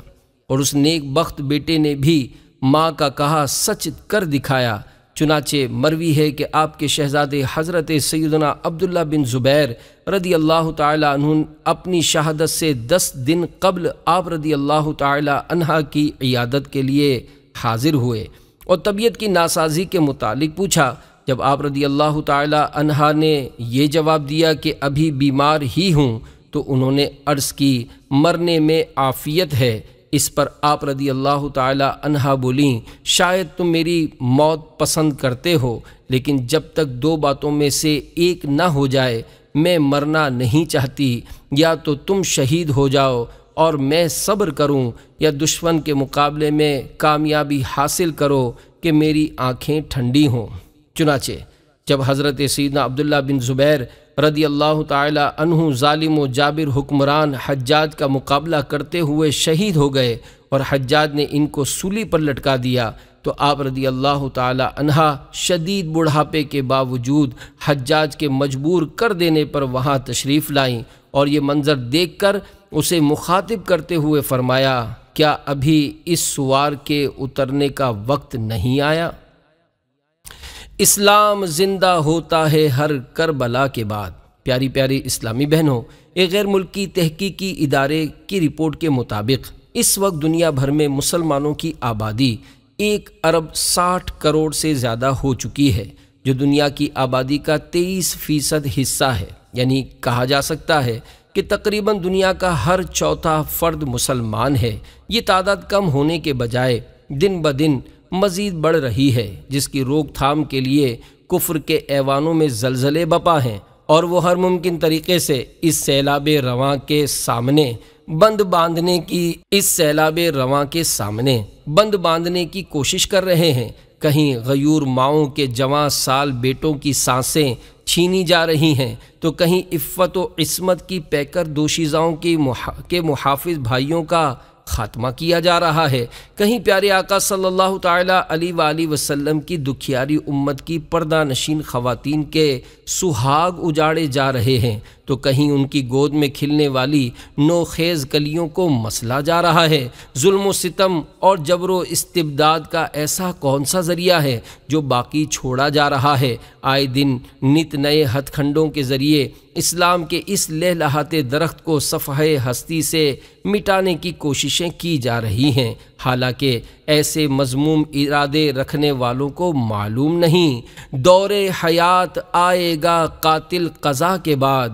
اور اس نیک بخت بیٹے نے بھی ماں کا کہا سچ کر دکھایا۔ چنانچہ مروی ہے کہ آپ کے شہزادے حضرت سیدنا عبداللہ بن زبیر رضی اللہ تعالی عنہ اپنی شہادت سے 10 دن قبل آپ رضی اللہ تعالی عنہ کی عیادت کے لیے حاضر ہوئے اور طبیعت کی ناسازی کے متعلق پوچھا۔ جب آپ رضی اللہ تعالی عنہ نے یہ جواب دیا کہ ابھی بیمار ہی ہوں تو انہوں نے عرض کی، مرنے میں عافیت ہے۔ اس پر آپ رضی اللہ تعالی عنہ بولیں، شاید تم میری موت پسند کرتے ہو، لیکن جب تک 2 باتوں میں سے ایک نہ ہو جائے میں مرنا نہیں چاہتی۔ یا تو تم شہید ہو جاؤ اور میں صبر کروں، یا دشمن کے مقابلے میں کامیابی حاصل کرو کہ میری آنکھیں ٹھنڈی ہوں۔ چنانچہ جب حضرت سیدنا عبداللہ بن زبیر رضی اللہ تعالی عنہ ظالم و جابر حکمران حجاج کا مقابلہ کرتے ہوئے شہید ہو گئے اور حجاج نے ان کو سولی پر لٹکا دیا، تو آپ رضی اللہ تعالی عنہ شدید بڑھاپے کے باوجود حجاج کے مجبور کر دینے پر وہاں تشریف لائیں، اور یہ منظر دیکھ کر اسے مخاطب کرتے ہوئے فرمایا، کیا ابھی اس سوار کے اترنے کا وقت نہیں آیا؟ اسلام زندہ ہوتا ہے ہر کربلا کے بعد۔ پیاری پیاری اسلامی بہنوں، ایک غیر ملکی تحقیقی ادارے کی رپورٹ کے مطابق اس وقت دنیا بھر میں مسلمانوں کی آبادی 1 ارب 60 کروڑ سے زیادہ ہو چکی ہے، جو دنیا کی آبادی کا 23% حصہ ہے۔ یعنی کہا جا سکتا ہے کہ تقریباً دنیا کا ہر 4تھا فرد مسلمان ہے۔ یہ تعداد کم ہونے کے بجائے دن بدن مزید بڑھ رہی ہے، جس کی روک تھام کے لیے کفر کے ایوانوں میں زلزلے بپا ہیں، اور وہ ہر ممکن طریقے سے اس سیلاب رواں کے سامنے بند باندھنے کی کوشش کر رہے ہیں۔ کہیں غیور ماؤں کے جواں سال بیٹوں کی سانسیں چھینی جا رہی ہیں، تو کہیں عفت و عصمت کی پیکر دوشیزاؤں کے محافظ بھائیوں کا خاتمہ کیا جا رہا ہے، کہیں پیارے آقا صلی اللہ تعالی علیہ وآلہ وسلم کی دکھیاری امت کی پردہ نشین خواتین کے سہاگ اجاڑے جا رہے ہیں، تو کہیں ان کی گود میں کھلنے والی نوخیز کلیوں کو مسلا جا رہا ہے۔ ظلم و ستم اور جبر و استبداد کا ایسا کون سا ذریعہ ہے جو باقی چھوڑا جا رہا ہے؟ آئے دن نت نئے ہتھ کنڈوں کے ذریعے اسلام کے اس لہلہاتے درخت کو صفحہ ہستی سے مٹانے کی کوششیں کی جا رہی ہیں، حالانکہ ایسے مذموم ارادے رکھنے والوں کو معلوم نہیں دور حیات آئے گا قاتل قضا کے بعد،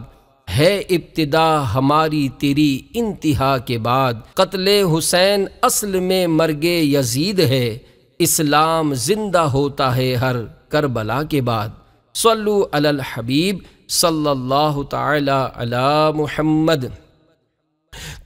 ہے ابتدا ہماری تیری انتہا کے بعد، قتل حسین اصل میں مرگ یزید ہے، اسلام زندہ ہوتا ہے ہر کربلا کے بعد۔ صلو علی الحبیب صلی اللہ تعالی علی محمد۔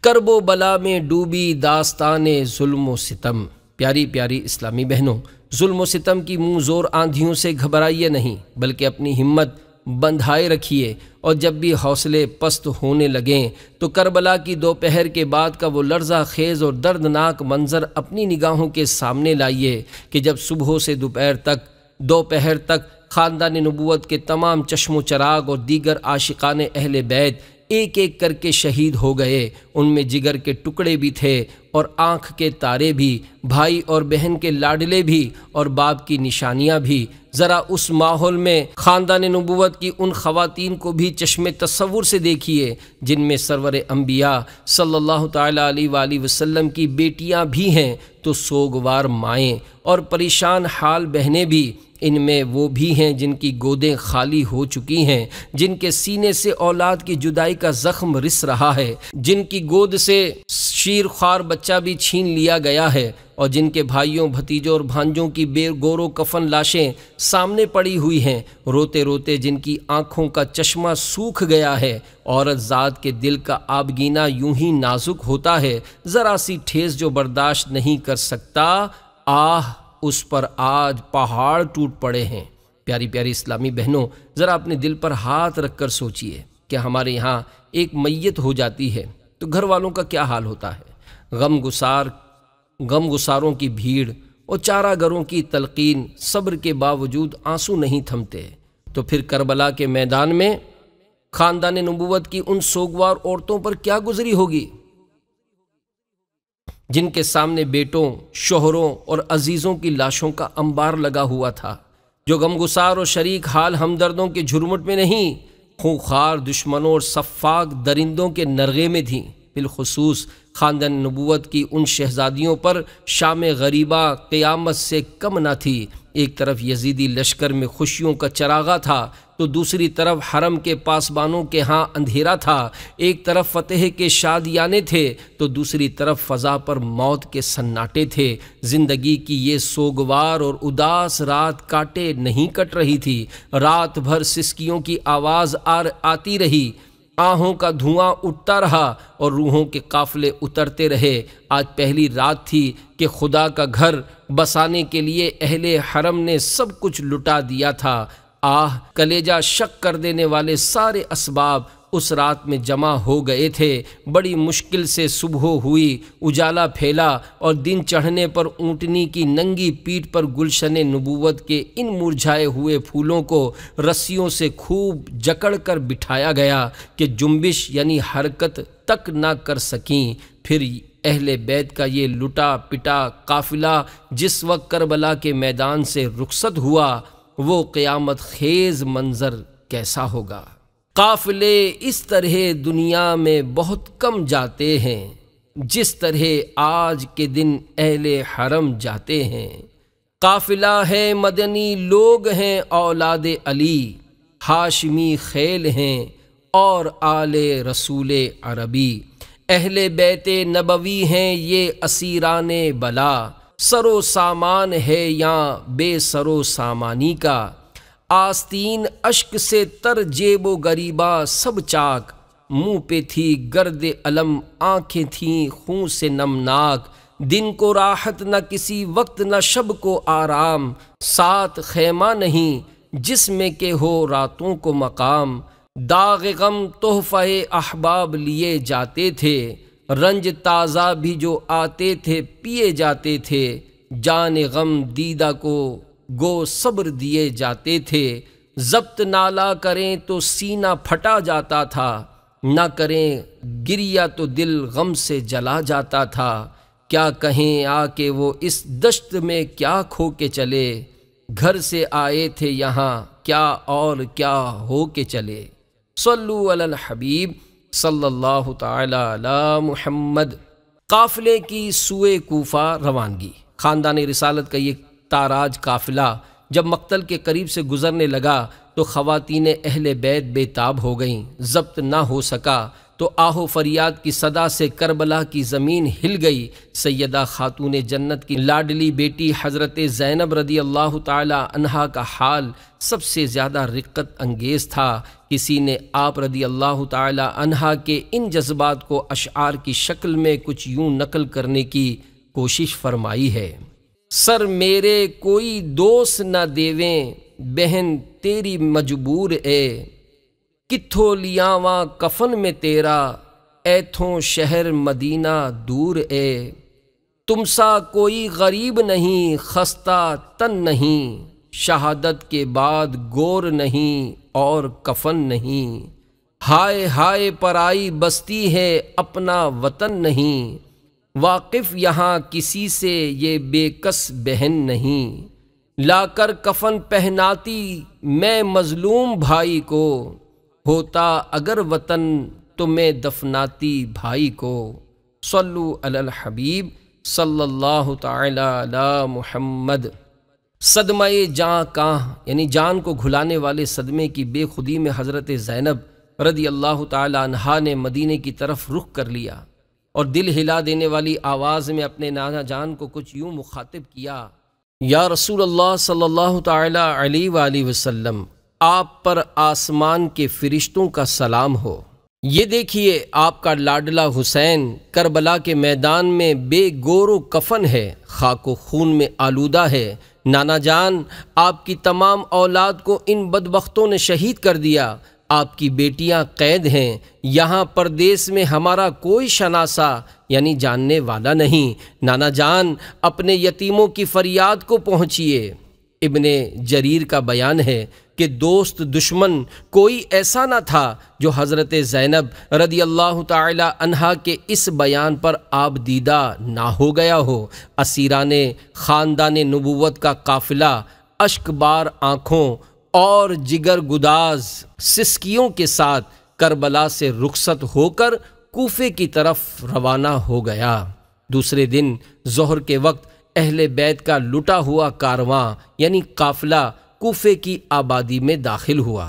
کرب و بلا میں ڈوبی داستان ظلم و ستم۔ پیاری پیاری اسلامی بہنوں، ظلم و ستم کی منہ زور آندھیوں سے گھبرائیے نہیں، بلکہ اپنی ہمت بندھائے رکھیے، اور جب بھی حوصلے پست ہونے لگیں تو کربلا کی دوپہر کے بعد کا وہ لرزہ خیز اور دردناک منظر اپنی نگاہوں کے سامنے لائیے کہ جب صبح سے دوپہر تک خاندان نبوت کے تمام چشم و چراغ اور دیگر عاشقان اہل بیت ایک ایک کر کے شہید ہو گئے۔ ان میں جگر کے ٹکڑے بھی تھے اور آنکھ کے تارے بھی، بھائی اور بہن کے لاڈلے بھی اور باپ کی نشانیاں بھی۔ ذرا اس ماحول میں خاندان نبوت کی ان خواتین کو بھی چشم تصور سے دیکھیے جن میں سرور انبیاء صلی اللہ تعالیٰ علیہ وآلہ وسلم کی بیٹیاں بھی ہیں، تو سوگوار مائیں اور پریشان حال بہنیں بھی۔ ان میں وہ بھی ہیں جن کی گودیں خالی ہو چکی ہیں، جن کے سینے سے اولاد کی جدائی کا زخم رس رہا ہے، جن کی گود سے شیر خوار بچہ بھی چھین لیا گیا ہے، اور جن کے بھائیوں بھتیجوں اور بھانجوں کی بے گور و کفن لاشیں سامنے پڑی ہوئی ہیں، روتے روتے جن کی آنکھوں کا چشمہ سوکھ گیا ہے۔ عورت ذات کے دل کا آبگینہ یوں ہی نازک ہوتا ہے، ذرا سی ٹھیس جو برداشت نہیں کر سکتا، آہ اس پر آج پہاڑ ٹوٹ پڑے ہیں۔ پیاری پیاری اسلامی بہنوں، ذرا اپنے دل پر ہاتھ رکھ کر سوچئے کہ ہمارے یہاں ایک میت ہو جاتی ہے تو گھر والوں کا کیا حال ہوتا ہے۔ غم گساروں کی بھیڑ اور چارہ گروں کی تلقین، صبر کے باوجود آنسو نہیں تھمتے، تو پھر کربلا کے میدان میں خاندان نبوت کی ان سوگوار عورتوں پر کیا گزری ہوگی جن کے سامنے بیٹوں، شوہروں اور عزیزوں کی لاشوں کا انبار لگا ہوا تھا، جو غمگسار اور شریک حال ہمدردوں کے جھرمٹ میں نہیں، خونخوار دشمنوں اور صفاق درندوں کے نرغے میں تھیں۔ بالخصوص خاندان نبوت کی ان شہزادیوں پر شام غریبہ قیامت سے کم نہ تھی۔ ایک طرف یزیدی لشکر میں خوشیوں کا چراغا تھا، تو دوسری طرف حرم کے پاسبانوں کے ہاں اندھیرا تھا۔ ایک طرف فتح کے شادیانے تھے تو دوسری طرف فضا پر موت کے سناٹے تھے۔ زندگی کی یہ سوگوار اور اداس رات کاٹے نہیں کٹ رہی تھی، رات بھر سسکیوں کی آواز آتی رہی، آہوں کا دھواں اٹھتا رہا اور روحوں کے قافلے اترتے رہے۔ آج پہلی رات تھی کہ خدا کا گھر بسانے کے لیے اہل حرم نے سب کچھ لٹا دیا تھا۔ آہ، کلیجہ شک کر دینے والے سارے اسباب اس رات میں جمع ہو گئے تھے۔ بڑی مشکل سے صبح ہوئی، اجالا پھیلا، اور دن چڑھنے پر اونٹنی کی ننگی پیٹھ پر گلشن نبوت کے ان مرجھائے ہوئے پھولوں کو رسیوں سے خوب جکڑ کر بٹھایا گیا کہ جنبش یعنی حرکت تک نہ کر سکیں۔ پھر اہل بیت کا یہ لٹا پٹا قافلہ جس وقت کربلا کے میدان سے رخصت ہوا، وہ قیامت خیز منظر کیسا ہوگا۔ قافلے اس طرح دنیا میں بہت کم جاتے ہیں جس طرح آج کے دن اہل حرم جاتے ہیں۔ قافلہ ہے مدنی لوگ ہیں اولاد علی، ہاشمی خیل ہیں اور آل رسول عربی۔ اہل بیت نبوی ہیں یہ اسیران بلا، سر و سامان ہے یا بے سر و سامانی کا۔ آستین اشک سے تر جیب و گریباں سب چاک، منہ پہ تھی گرد علم آنکھیں تھیں خون سے نمناک۔ دن کو راحت نہ کسی وقت نہ شب کو آرام، ساتھ خیمہ نہیں جس میں کہ ہو راتوں کو مقام۔ داغ غم تحفہ احباب لیے جاتے تھے، رنج تازہ بھی جو آتے تھے پیے جاتے تھے۔ جان غم دیدہ کو گو صبر دیے جاتے تھے، ضبط نالا کریں تو سینہ پھٹا جاتا تھا، نہ کریں گریہ تو دل غم سے جلا جاتا تھا۔ کیا کہیں آ کے وہ اس دشت میں کیا کھو کے چلے، گھر سے آئے تھے یہاں کیا اور کیا ہو کے چلے۔ صلو علی الحبیب صلی اللہ تعالی علی محمد۔ قافلے کی سوئے کوفہ روانگی۔ خاندان رسالت کا یہ تاراج قافلہ جب مقتل کے قریب سے گزرنے لگا تو خواتین اہل بیت بے تاب ہو گئیں، ضبط نہ ہو سکا تو آہو فریاد کی صدا سے کربلا کی زمین ہل گئی۔ سیدہ خاتون جنت کی لاڈلی بیٹی حضرت زینب رضی اللہ تعالی عنہا کا حال سب سے زیادہ رقت انگیز تھا۔ کسی نے آپ رضی اللہ تعالی عنہا کے ان جذبات کو اشعار کی شکل میں کچھ یوں نقل کرنے کی کوشش فرمائی ہے: سر میرے کوئی دوست نہ دیویں، بہن تیری مجبور اے، کتھوں لیاواں کفن میں تیرا، ایتھوں شہر مدینہ دور اے۔ تم سا کوئی غریب نہیں، خستہ تن نہیں، شہادت کے بعد گور نہیں اور کفن نہیں۔ ہائے ہائے پرائی بستی ہے، اپنا وطن نہیں، واقف یہاں کسی سے یہ بے کس بہن نہیں۔ لا کر کفن پہناتی میں مظلوم بھائی کو، ہوتا اگر وطن تو میں دفناتی بھائی کو۔ صلو علی الحبیب صلی اللہ تعالی علی محمد۔ صدمہ جاں کاں یعنی جان کو گھلانے والے صدمے کی بے خودی میں حضرت زینب رضی اللہ تعالی عنہا نے مدینے کی طرف رخ کر لیا اور دل ہلا دینے والی آواز میں اپنے نانا جان کو کچھ یوں مخاطب کیا: یا رسول اللہ صلی اللہ تعالی علیہ وآلہ وسلم، آپ پر آسمان کے فرشتوں کا سلام ہو۔ یہ دیکھیے آپ کا لاڈلا حسین کربلا کے میدان میں بے گور و کفن ہے، خاک و خون میں آلودہ ہے۔ نانا جان، آپ کی تمام اولاد کو ان بدبختوں نے شہید کر دیا۔ آپ کی بیٹیاں قید ہیں، یہاں پردیس میں ہمارا کوئی شناسا یعنی جاننے والا نہیں۔ نانا جان، اپنے یتیموں کی فریاد کو پہنچیے۔ ابن جریر کا بیان ہے کہ دوست دشمن کوئی ایسا نہ تھا جو حضرت زینب رضی اللہ تعالی عنہا کے اس بیان پر آب دیدہ نہ ہو گیا ہو۔ اسیران خاندان نبوت کا قافلہ اشک بار آنکھوں اور جگر گداز سسکیوں کے ساتھ کربلا سے رخصت ہو کر کوفے کی طرف روانہ ہو گیا۔ دوسرے دن ظہر کے وقت اہل بیت کا لٹا ہوا کارواں یعنی قافلہ کوفے کی آبادی میں داخل ہوا۔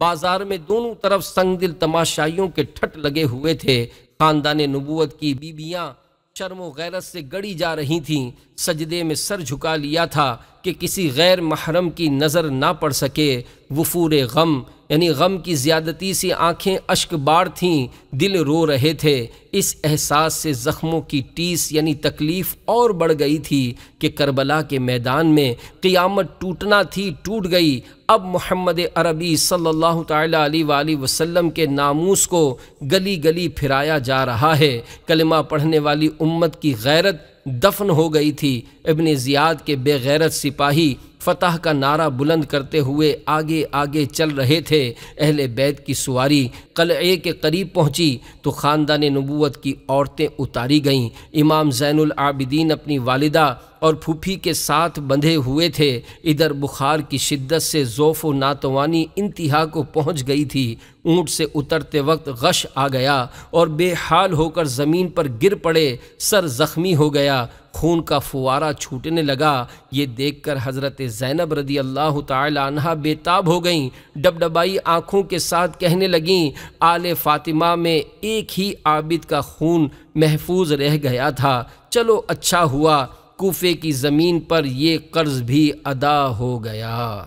بازار میں دونوں طرف سنگ دل تماشائیوں کے ٹھٹ لگے ہوئے تھے۔ خاندان نبوت کی بیویاں شرم و غیرت سے گڑی جا رہی تھیں، سجدے میں سر جھکا لیا تھا کہ کسی غیر محرم کی نظر نہ پڑ سکے۔ وفور غم یعنی غم کی زیادتی سی آنکھیں اشک بار تھیں، دل رو رہے تھے۔ اس احساس سے زخموں کی ٹیس یعنی تکلیف اور بڑھ گئی تھی کہ کربلا کے میدان میں قیامت ٹوٹنا تھی ٹوٹ گئی۔ اب محمد عربی صلی اللہ تعالی علیہ وآلہ وسلم کے ناموس کو گلی گلی پھرایا جا رہا ہے۔ کلمہ پڑھنے والی امت کی غیرت دفن ہو گئی تھی۔ ابن زیاد کے بے غیرت سپاہی فتح کا نعرہ بلند کرتے ہوئے آگے آگے چل رہے تھے۔ اہل بیت کی سواری قلعے کے قریب پہنچی تو خاندان نبوت کی عورتیں اتاری گئیں۔ امام زین العابدین اپنی والدہ اور پھوپھی کے ساتھ بندھے ہوئے تھے۔ ادھر بخار کی شدت سے ذوف و ناتوانی انتہا کو پہنچ گئی تھی۔ اونٹ سے اترتے وقت غش آ گیا اور بے حال ہو کر زمین پر گر پڑے، سر زخمی ہو گیا، خون کا فوارہ چھوٹنے لگا۔ یہ دیکھ کر حضرت زینب رضی اللہ تعالی عنہا بے تاب ہو گئیں، ڈبڈبائی آنکھوں کے ساتھ کہنے لگیں: آل فاطمہ میں ایک ہی عابد کا خون محفوظ رہ گیا تھا، چلو اچھا ہوا کوفے کی زمین پر یہ قرض بھی ادا ہو گیا۔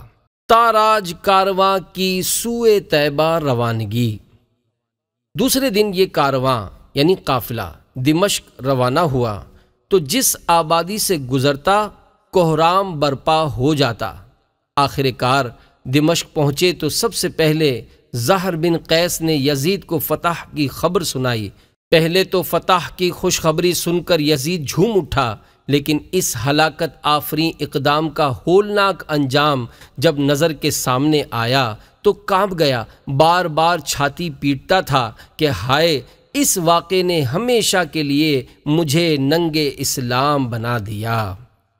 تاراج کارواں کی سوئے طیبہ روانگی۔ دوسرے دن یہ کارواں یعنی قافلہ دمشق روانہ ہوا تو جس آبادی سے گزرتا کوہرام برپا ہو جاتا۔ آخر کار دمشق پہنچے تو سب سے پہلے زہر بن قیس نے یزید کو فتح کی خبر سنائی۔ پہلے تو فتح کی خوشخبری سن کر یزید جھوم اٹھا، لیکن اس ہلاکت آفریں اقدام کا ہولناک انجام جب نظر کے سامنے آیا تو کانپ گیا، بار بار چھاتی پیٹتا تھا کہ ہائے، اس واقعے نے ہمیشہ کے لیے مجھے ننگے اسلام بنا دیا۔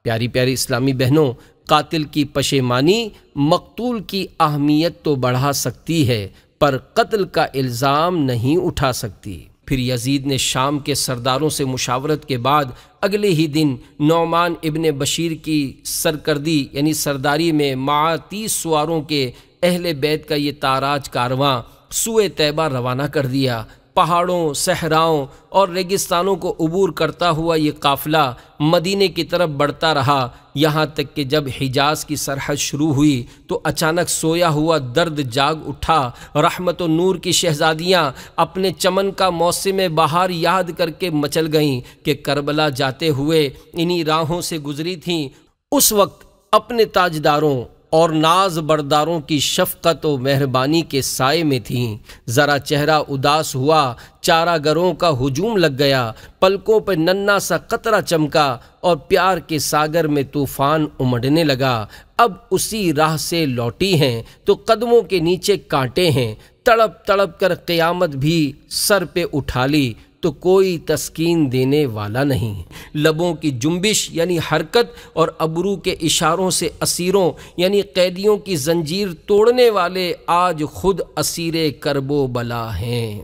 پیاری پیاری اسلامی بہنوں، قاتل کی پشیمانی مقتول کی اہمیت تو بڑھا سکتی ہے پر قتل کا الزام نہیں اٹھا سکتی۔ پھر یزید نے شام کے سرداروں سے مشاورت کے بعد اگلے ہی دن نعمان ابن بشیر کی سرکردی یعنی سرداری میں مع 30 سواروں کے اہل بیت کا یہ تاراج کارواں سوئے طیبہ روانہ کر دیا۔ پہاڑوں، صحراؤں اور ریگستانوں کو عبور کرتا ہوا یہ قافلہ مدینے کی طرف بڑھتا رہا، یہاں تک کہ جب حجاز کی سرحد شروع ہوئی تو اچانک سویا ہوا درد جاگ اٹھا۔ رحمت و نور کی شہزادیاں اپنے چمن کا موسم بہار یاد کر کے مچل گئیں کہ کربلا جاتے ہوئے انہی راہوں سے گزری تھیں۔ اس وقت اپنے تاجداروں اور ناز برداروں کی شفقت و مہربانی کے سائے میں تھیں۔ ذرا چہرہ اداس ہوا، چارہ گروں کا ہجوم لگ گیا، پلکوں پہ ننھا سا قطرہ چمکا اور پیار کے ساگر میں طوفان امڈنے لگا۔ اب اسی راہ سے لوٹی ہیں تو قدموں کے نیچے کانٹے ہیں، تڑپ تڑپ کر قیامت بھی سر پہ اٹھا لی تو کوئی تسکین دینے والا نہیں۔ لبوں کی جنبش یعنی حرکت اور ابرو کے اشاروں سے اسیروں یعنی قیدیوں کی زنجیر توڑنے والے آج خود اسیر کرب و بلا ہیں۔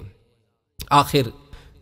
آخر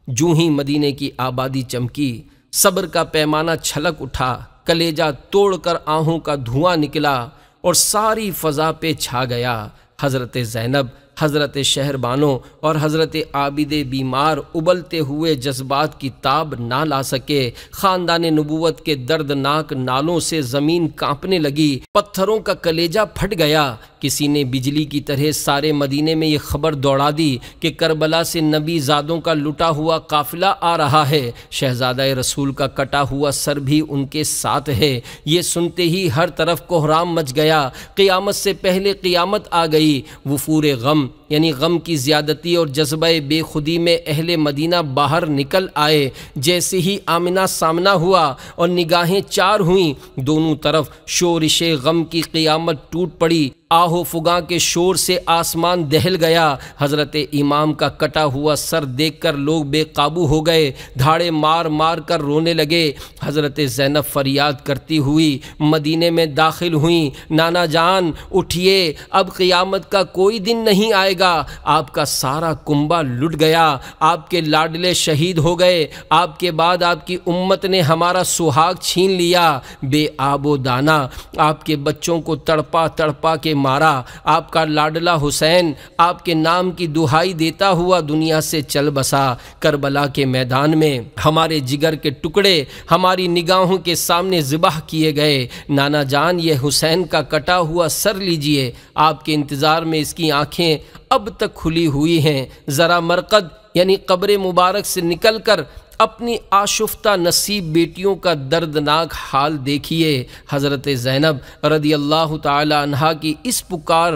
جوں ہی مدینے کی آبادی چمکی، صبر کا پیمانہ چھلک اٹھا، کلیجہ توڑ کر آہوں کا دھواں نکلا اور ساری فضا پہ چھا گیا۔ حضرت زینب، حضرت شہر بانو اور حضرت عابد بیمار ابلتے ہوئے جذبات کی تاب نہ لا سکے۔ خاندان نبوت کے دردناک نالوں سے زمین کانپنے لگی، پتھروں کا کلیجہ پھٹ گیا۔ کسی نے بجلی کی طرح سارے مدینے میں یہ خبر دوڑا دی کہ کربلا سے نبی زادوں کا لٹا ہوا قافلہ آ رہا ہے، شہزادہ رسول کا کٹا ہوا سر بھی ان کے ساتھ ہے۔ یہ سنتے ہی ہر طرف کوہرام مچ گیا، قیامت سے پہلے قیامت آ گئی۔ وفور غم یعنی غم کی زیادتی اور جذبہ بے خودی میں اہل مدینہ باہر نکل آئے۔ جیسے ہی آمنہ سامنا ہوا اور نگاہیں چار ہوئیں، دونوں طرف شورش غم کی قیامت ٹوٹ پڑی۔ آہ و فغاں کے شور سے آسمان دہل گیا۔ حضرت امام کا کٹا ہوا سر دیکھ کر لوگ بے قابو ہو گئے، دھاڑے مار مار کر رونے لگے۔ حضرت زینب فریاد کرتی ہوئی مدینے میں داخل ہوئیں، نانا جان اٹھئے، اب قیامت کا کوئی دن نہیں آئے گا، آپ کا سارا کنبہ لٹ گیا، آپ کے لاڈلے شہید ہو گئے، آپ کے بعد آپ کی امت نے ہمارا سہاگ چھین لیا، بے آب و دانہ آپ کے بچوں کو تڑپا تڑپا کے مارا، آپ کا لاڈلا حسین آپ کے نام کی دہائی دیتا ہوا دنیا سے چل بسا۔ کربلا کے میدان میں ہمارے جگر کے ٹکڑے ہماری نگاہوں کے سامنے ذبح کیے گئے۔ نانا جان یہ حسین کا کٹا ہوا سر لیجئے، آپ کے انتظار میں اس کی آنکھیں اب تک کھلی ہوئی ہیں، ذرا مرقد یعنی قبر مبارک سے نکل کر اپنی آشفتہ نصیب بیٹیوں کا دردناک حال دیکھیے۔ حضرت زینب رضی اللہ تعالی عنہا کی اس پکار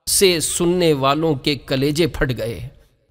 سے سننے والوں کے کلیجے پھٹ گئے۔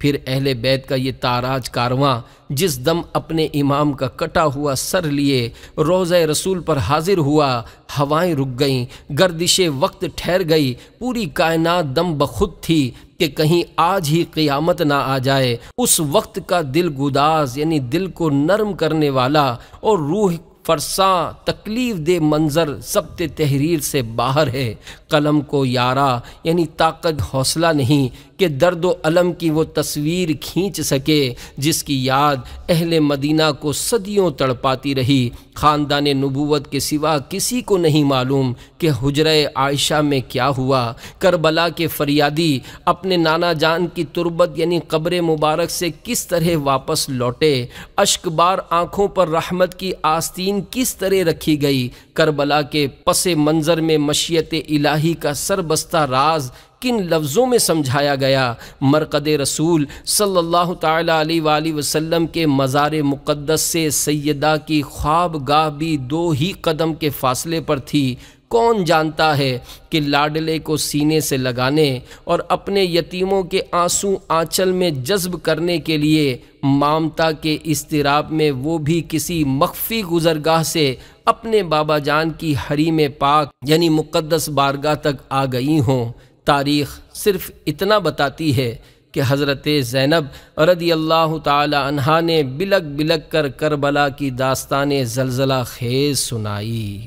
پھر اہل بیت کا یہ تاراج کارواں جس دم اپنے امام کا کٹا ہوا سر لیے روضہ رسول پر حاضر ہوا، ہوائیں رک گئیں، گردش وقت ٹھہر گئی، پوری کائنات دم بخود تھی کہ کہیں آج ہی قیامت نہ آ جائے۔ اس وقت کا دل گداز یعنی دل کو نرم کرنے والا اور روح فرساں تکلیف دہ منظر ضبط تحریر سے باہر ہے۔ قلم کو یارا یعنی طاقت حوصلہ نہیں کہ درد و الم کی وہ تصویر کھینچ سکے جس کی یاد اہل مدینہ کو صدیوں تڑپاتی رہی۔ خاندان نبوت کے سوا کسی کو نہیں معلوم کہ حجرہ عائشہ میں کیا ہوا۔ کربلا کے فریادی اپنے نانا جان کی تربت یعنی قبر مبارک سے کس طرح واپس لوٹے، اشک بار آنکھوں پر رحمت کی آستین کس طرح رکھی گئی۔ کربلا کے پس منظر میں مشیت الہی کا سربستہ راز کن لفظوں میں سمجھایا گیا۔ مرقد رسول صلی اللہ تعالی علیہ وآلہ وسلم کے مزار مقدس سے سیدہ کی خواب گاہ بھی 2 ہی قدم کے فاصلے پر تھی۔ کون جانتا ہے کہ لاڈلے کو سینے سے لگانے اور اپنے یتیموں کے آنسو آنچل میں جذب کرنے کے لیے مامتا کے اضطراب میں وہ بھی کسی مخفی گزرگاہ سے اپنے بابا جان کی حریم پاک یعنی مقدس بارگاہ تک آ گئی ہوں۔ تاریخ صرف اتنا بتاتی ہے کہ حضرت زینب رضی اللہ تعالی عنہا نے بلک بلک کر کربلا کی داستان زلزلہ خیز سنائی۔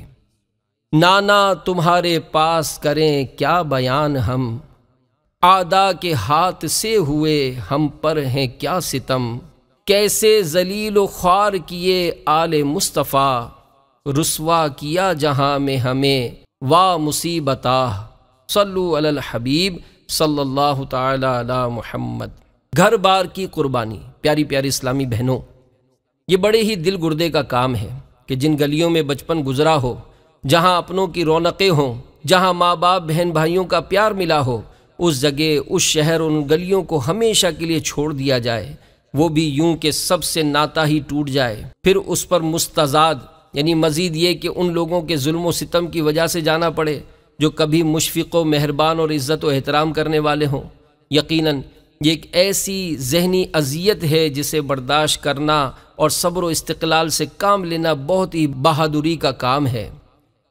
نانا تمہارے پاس کریں کیا بیان ہم، اعداء کے ہاتھ سے ہوئے ہم پر ہیں کیا ستم، کیسے ذلیل و خوار کیے آل مصطفیٰ، رسوا کیا جہاں میں ہمیں وا مصیبتہ۔ صلو علی الحبیب صلی اللہ تعالی علی محمد۔ گھر بار کی قربانی۔ پیاری پیاری اسلامی بہنوں، یہ بڑے ہی دل گردے کا کام ہے کہ جن گلیوں میں بچپن گزرا ہو، جہاں اپنوں کی رونقیں ہوں، جہاں ماں باپ بہن بھائیوں کا پیار ملا ہو، اس جگہ، اس شہر، ان گلیوں کو ہمیشہ کے لیے چھوڑ دیا جائے، وہ بھی یوں کہ سب سے ناتا ہی ٹوٹ جائے، پھر اس پر مستزاد یعنی مزید یہ کہ ان لوگوں کے ظلم و ستم کی وجہ سے جانا پڑے جو کبھی مشفق و مہربان اور عزت و احترام کرنے والے ہوں۔ یقیناً یہ ایک ایسی ذہنی اذیت ہے جسے برداشت کرنا اور صبر و استقلال سے کام لینا بہت ہی بہادری کا کام ہے۔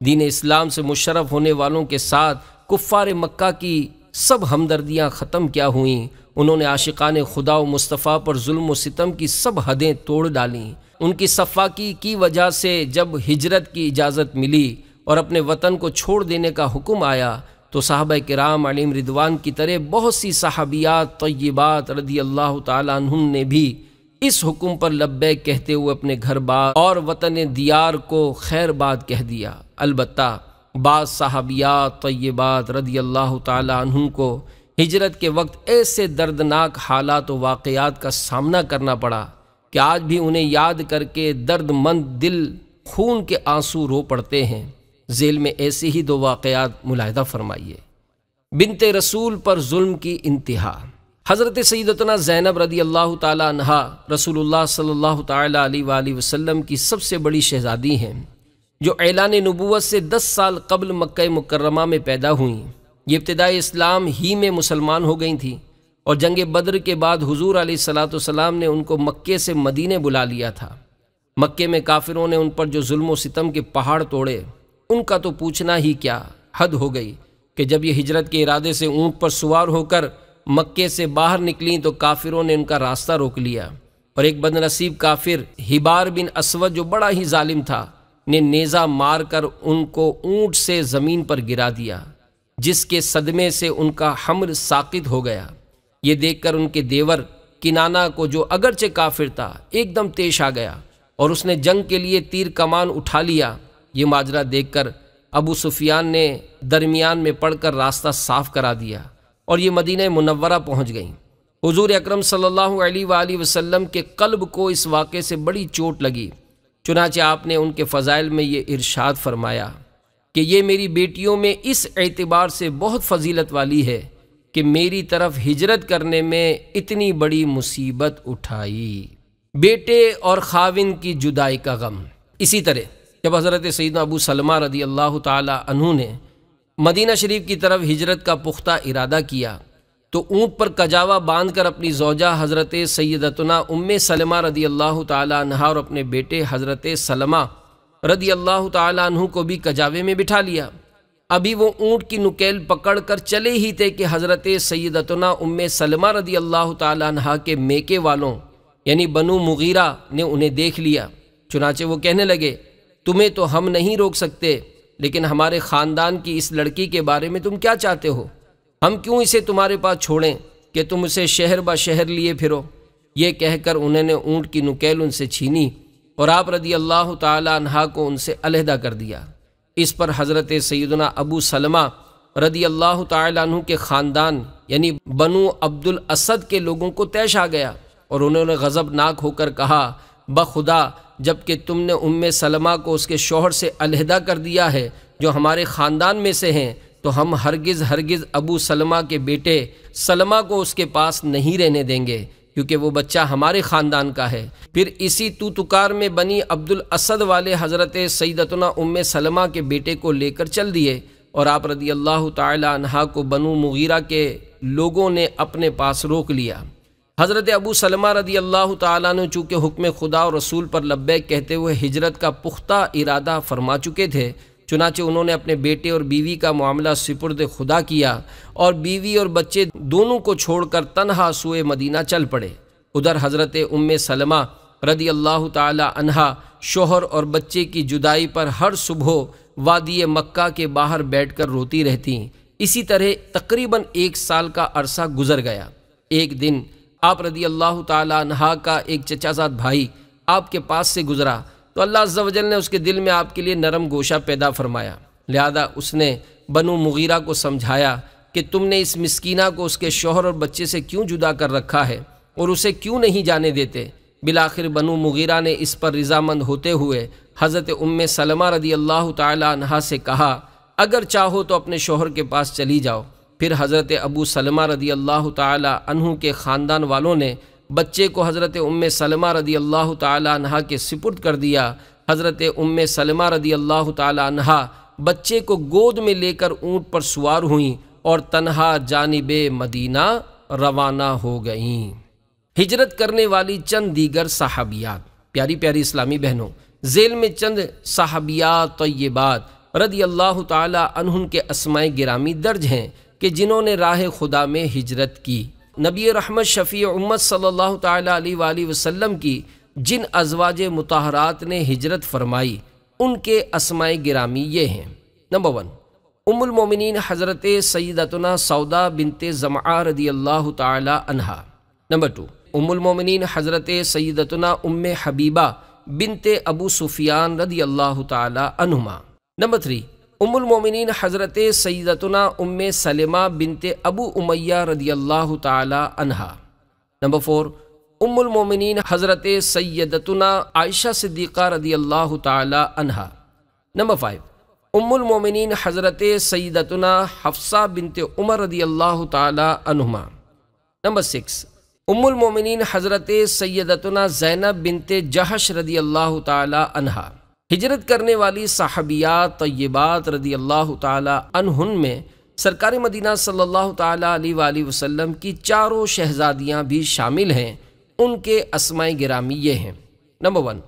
دین اسلام سے مشرف ہونے والوں کے ساتھ کفار مکہ کی سب ہمدردیاں ختم کیا ہوئیں، انہوں نے عاشقان خدا و مصطفیٰ پر ظلم و ستم کی سب حدیں توڑ ڈالیں۔ ان کی صفاکی کی وجہ سے جب ہجرت کی اجازت ملی اور اپنے وطن کو چھوڑ دینے کا حکم آیا تو صحابہ کرام علیہم رضوان کی طرح بہت سی صحابیات طیبات رضی اللہ تعالیٰ عنہن نے بھی اس حکم پر لبیک کہتے ہوئے اپنے گھر بار اور وطن دیار کو خیر باد کہہ دیا۔ البتہ بعض صحابیات طیبات رضی اللہ تعالیٰ عنہن کو ہجرت کے وقت ایسے دردناک حالات و واقعات کا سامنا کرنا پڑا کہ آج بھی انہیں یاد کر کے درد مند دل خون کے آنسو رو پڑتے ہیں۔ ذیل میں ایسے ہی دو واقعات ملاحظہ فرمائیے۔ بنت رسول پر ظلم کی انتہا۔ حضرت سیدتنا زینب رضی اللہ تعالی عنہا رسول اللہ صلی اللہ تعالی علیہ وآلہ وسلم کی سب سے بڑی شہزادی ہیں، جو اعلان نبوت سے 10 سال قبل مکہ مکرمہ میں پیدا ہوئیں۔ یہ ابتدائی اسلام ہی میں مسلمان ہو گئی تھیں اور جنگ بدر کے بعد حضور علیہ الصلاۃ والسلام نے ان کو مکے سے مدینے بلا لیا تھا۔ مکے میں کافروں نے ان پر جو ظلم و ستم کے پہاڑ توڑے، ان کا تو پوچھنا ہی کیا، حد ہو گئی کہ جب یہ ہجرت کے ارادے سے اونٹ پر سوار ہو کر مکے سے باہر نکلیں تو کافروں نے ان کا راستہ روک لیا اور ایک بد نصیب کافر حبار بن اسود جو بڑا ہی ظالم تھا نے نیزہ مار کر ان کو اونٹ سے زمین پر گرا دیا، جس کے صدمے سے ان کا حمل ساقط ہو گیا۔ یہ دیکھ کر ان کے دیور کنانہ کو، جو اگرچہ کافر تھا، ایک دم پیش آ گیا اور اس نے جنگ کے لیے تیر کمان اٹھا لیا۔ یہ ماجرا دیکھ کر ابو سفیان نے درمیان میں پڑھ کر راستہ صاف کرا دیا اور یہ مدینہ منورہ پہنچ گئیں۔ حضور اکرم صلی اللہ علیہ وآلہ وسلم کے قلب کو اس واقعے سے بڑی چوٹ لگی، چنانچہ آپ نے ان کے فضائل میں یہ ارشاد فرمایا کہ یہ میری بیٹیوں میں اس اعتبار سے بہت فضیلت والی ہے کہ میری طرف ہجرت کرنے میں اتنی بڑی مصیبت اٹھائی۔ بیٹے اور خاوند کی جدائی کا غم۔ اسی طرح جب حضرت سیدنا ابو سلمہ رضی اللہ تعالی عنہ نے مدینہ شریف کی طرف ہجرت کا پختہ ارادہ کیا تو اونٹ پر کجاوا باندھ کر اپنی زوجہ حضرت سیدتنا ام سلمہ رضی اللہ تعالی عنہا اور اپنے بیٹے حضرت سلمہ رضی اللہ تعالی عنہ کو بھی کجاوے میں بٹھا لیا۔ ابھی وہ اونٹ کی نکیل پکڑ کر چلے ہی تھے کہ حضرت سیدتنا ام سلمہ رضی اللہ تعالی عنہا کے میکے والوں یعنی بنو مغیرہ نے انہیں دیکھ لیا۔ چنانچہ وہ کہنے لگے، تمہیں تو ہم نہیں روک سکتے، لیکن ہمارے خاندان کی اس لڑکی کے بارے میں تم کیا چاہتے ہو؟ ہم کیوں اسے تمہارے پاس چھوڑیں کہ تم اسے شہر بہ شہر لیے پھرو؟ یہ کہہ کر انہوں نے اونٹ کی نکیل ان سے چھینی اور آپ رضی اللہ تعالی عنہا کو ان سے علیحدہ کر دیا۔ اس پر حضرت سیدنا ابو سلمہ رضی اللہ تعالی عنہ کے خاندان یعنی بنو عبد الاسد کے لوگوں کو طیش آ گیا اور انہوں نے غضبناک ہو کر کہا، بخدا جب کہ تم نے ام سلمہ کو اس کے شوہر سے علیحدہ کر دیا ہے جو ہمارے خاندان میں سے ہیں، تو ہم ہرگز ابو سلمہ کے بیٹے سلمہ کو اس کے پاس نہیں رہنے دیں گے، کیونکہ وہ بچہ ہمارے خاندان کا ہے۔ پھر اسی توتکار میں بنی عبد الاسد والے حضرت سیدتنا ام سلمہ کے بیٹے کو لے کر چل دیے اور آپ رضی اللہ تعالی عنہا کو بنو مغیرہ کے لوگوں نے اپنے پاس روک لیا۔ حضرت ابو سلمہ رضی اللہ تعالیٰ نے چونکہ حکم خدا اور رسول پر لبیک کہتے ہوئے ہجرت کا پختہ ارادہ فرما چکے تھے، چنانچہ انہوں نے اپنے بیٹے اور بیوی کا معاملہ سپرد خدا کیا اور بیوی اور بچے دونوں کو چھوڑ کر تنہا سوئے مدینہ چل پڑے۔ ادھر حضرت ام سلمہ رضی اللہ تعالی عنہا شوہر اور بچے کی جدائی پر ہر صبح وادی مکہ کے باہر بیٹھ کر روتی رہتیں۔ اسی طرح تقریباً 1 سال کا عرصہ گزر گیا۔ ایک دن آپ رضی اللہ تعالی عنہا کا ایک چچا زاد بھائی آپ کے پاس سے گزرا تو اللہ عز و جل نے اس کے دل میں آپ کے لیے نرم گوشہ پیدا فرمایا، لہذا اس نے بنو مغیرہ کو سمجھایا کہ تم نے اس مسکینہ کو اس کے شوہر اور بچے سے کیوں جدا کر رکھا ہے اور اسے کیوں نہیں جانے دیتے؟ بالآخر بنو مغیرہ نے اس پر رضامند ہوتے ہوئے حضرت ام سلمہ رضی اللہ تعالی عنہا سے کہا اگر چاہو تو اپنے شوہر کے پاس چلی جاؤ۔ پھر حضرت ابو سلمہ رضی اللہ تعالی عنہ کے خاندان والوں نے بچے کو حضرت ام سلمہ رضی اللہ تعالی عنہا کے سپرد کر دیا۔ حضرت ام سلمہ رضی اللہ تعالی عنہا بچے کو گود میں لے کر اونٹ پر سوار ہوئیں اور تنہا جانب مدینہ روانہ ہو گئیں۔ ہجرت کرنے والی چند دیگر صحابیات۔ پیاری پیاری اسلامی بہنوں، ذیل میں چند صحابیات طیبات رضی اللہ تعالی عنہن کے اسماء گرامی درج ہیں کہ جنہوں نے راہ خدا میں ہجرت کی۔ نبی رحمت شفیع امت صلی اللہ تعالی علیہ وآلہ وسلم کی جن ازواج مطہرات نے ہجرت فرمائی ان کے اسماء گرامی یہ ہیں۔ نمبر 1، ام المومنین حضرت سیدتنا سودا بنت زمعہ رضی اللہ تعالی عنہا۔ نمبر 2، ام المومنین حضرت سیدتنا ام حبیبہ بنت ابو سفیان رضی اللہ تعالی عنہما۔ نمبر 3، ام المومنین حضرت سیدتنا ام سلمہ بنت ابو امیہ رضی اللہ تعالی عنہا۔ نمبر 4، ام المومنین حضرت سیدتنا عائشہ صدیقہ رضی اللہ تعالی عنہا۔ نمبر 5، ام المومنین حضرت سیدتنا حفصہ بنت عمر رضی اللہ تعالی عنہما۔ نمبر 6، ام المومنین حضرت سیدتنا زینب بنت جہش رضی اللہ تعالی عنہا۔ ہجرت کرنے والی صحابیات طیبات رضی اللہ تعالی عنہن میں سرکار مدینہ صلی اللہ تعالی علیہ وآلہ وسلم کی چاروں شہزادیاں بھی شامل ہیں۔ ان کے اسماء گرامی یہ ہیں۔ نمبر 1،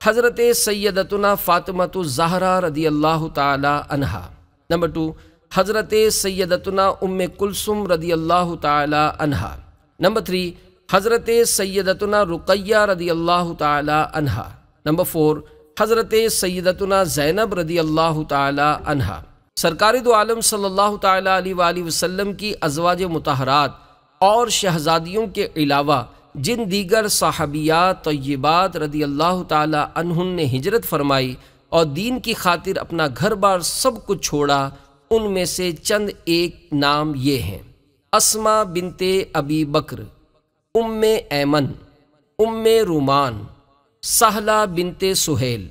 حضرت سیدتنا فاطمۃ الزہرا رضی اللہ تعالی عنہا۔ نمبر 2، حضرت سیدتنا ام کلثوم رضی اللہ تعالی عنہا۔ نمبر 3، حضرت سیدتنا رقیہ رضی اللہ تعالی عنہا۔ نمبر 4، حضرت سیدتنا زینب رضی اللہ تعالی عنہا۔ سرکار دو عالم صلی اللہ تعالی علیہ وآلہ وسلم کی ازواج مطہرات اور شہزادیوں کے علاوہ جن دیگر صحابیات طیبات رضی اللہ تعالی عنہن نے ہجرت فرمائی اور دین کی خاطر اپنا گھر بار سب کچھ چھوڑا، ان میں سے چند ایک نام یہ ہیں۔ اسماء بنت ابی بکر، ام ایمن، ام رومان، سہلہ بنت سہیل،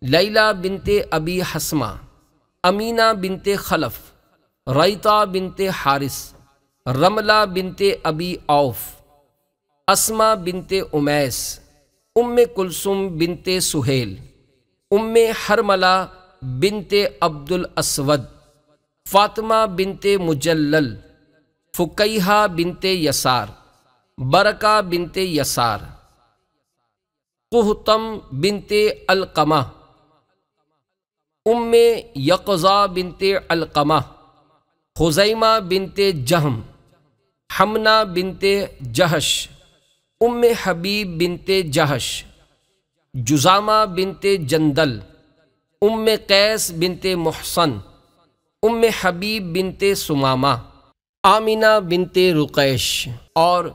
لیلہ بنت ابی حسمہ، امینہ بنت خلف، ریطہ بنت حارث، رملہ بنت ابی عوف، اسماء بنت امیس، ام کلثوم بنت سہیل، ام حرملہ بنت عبد الاسود، فاطمہ بنت مجلل، فقیہہ بنت یسار، برکہ بنت یسار، قہتم بنت علقمہ، ام یقظہ بنت علقمہ، خزیمہ بنت جہم، حمنہ بنت جہش، ام حبیب بنت جہش، جزامہ بنت جندل، ام قیس بنت محصن، ام حبیب بنت سمامہ، آمنہ بنت رقیش اور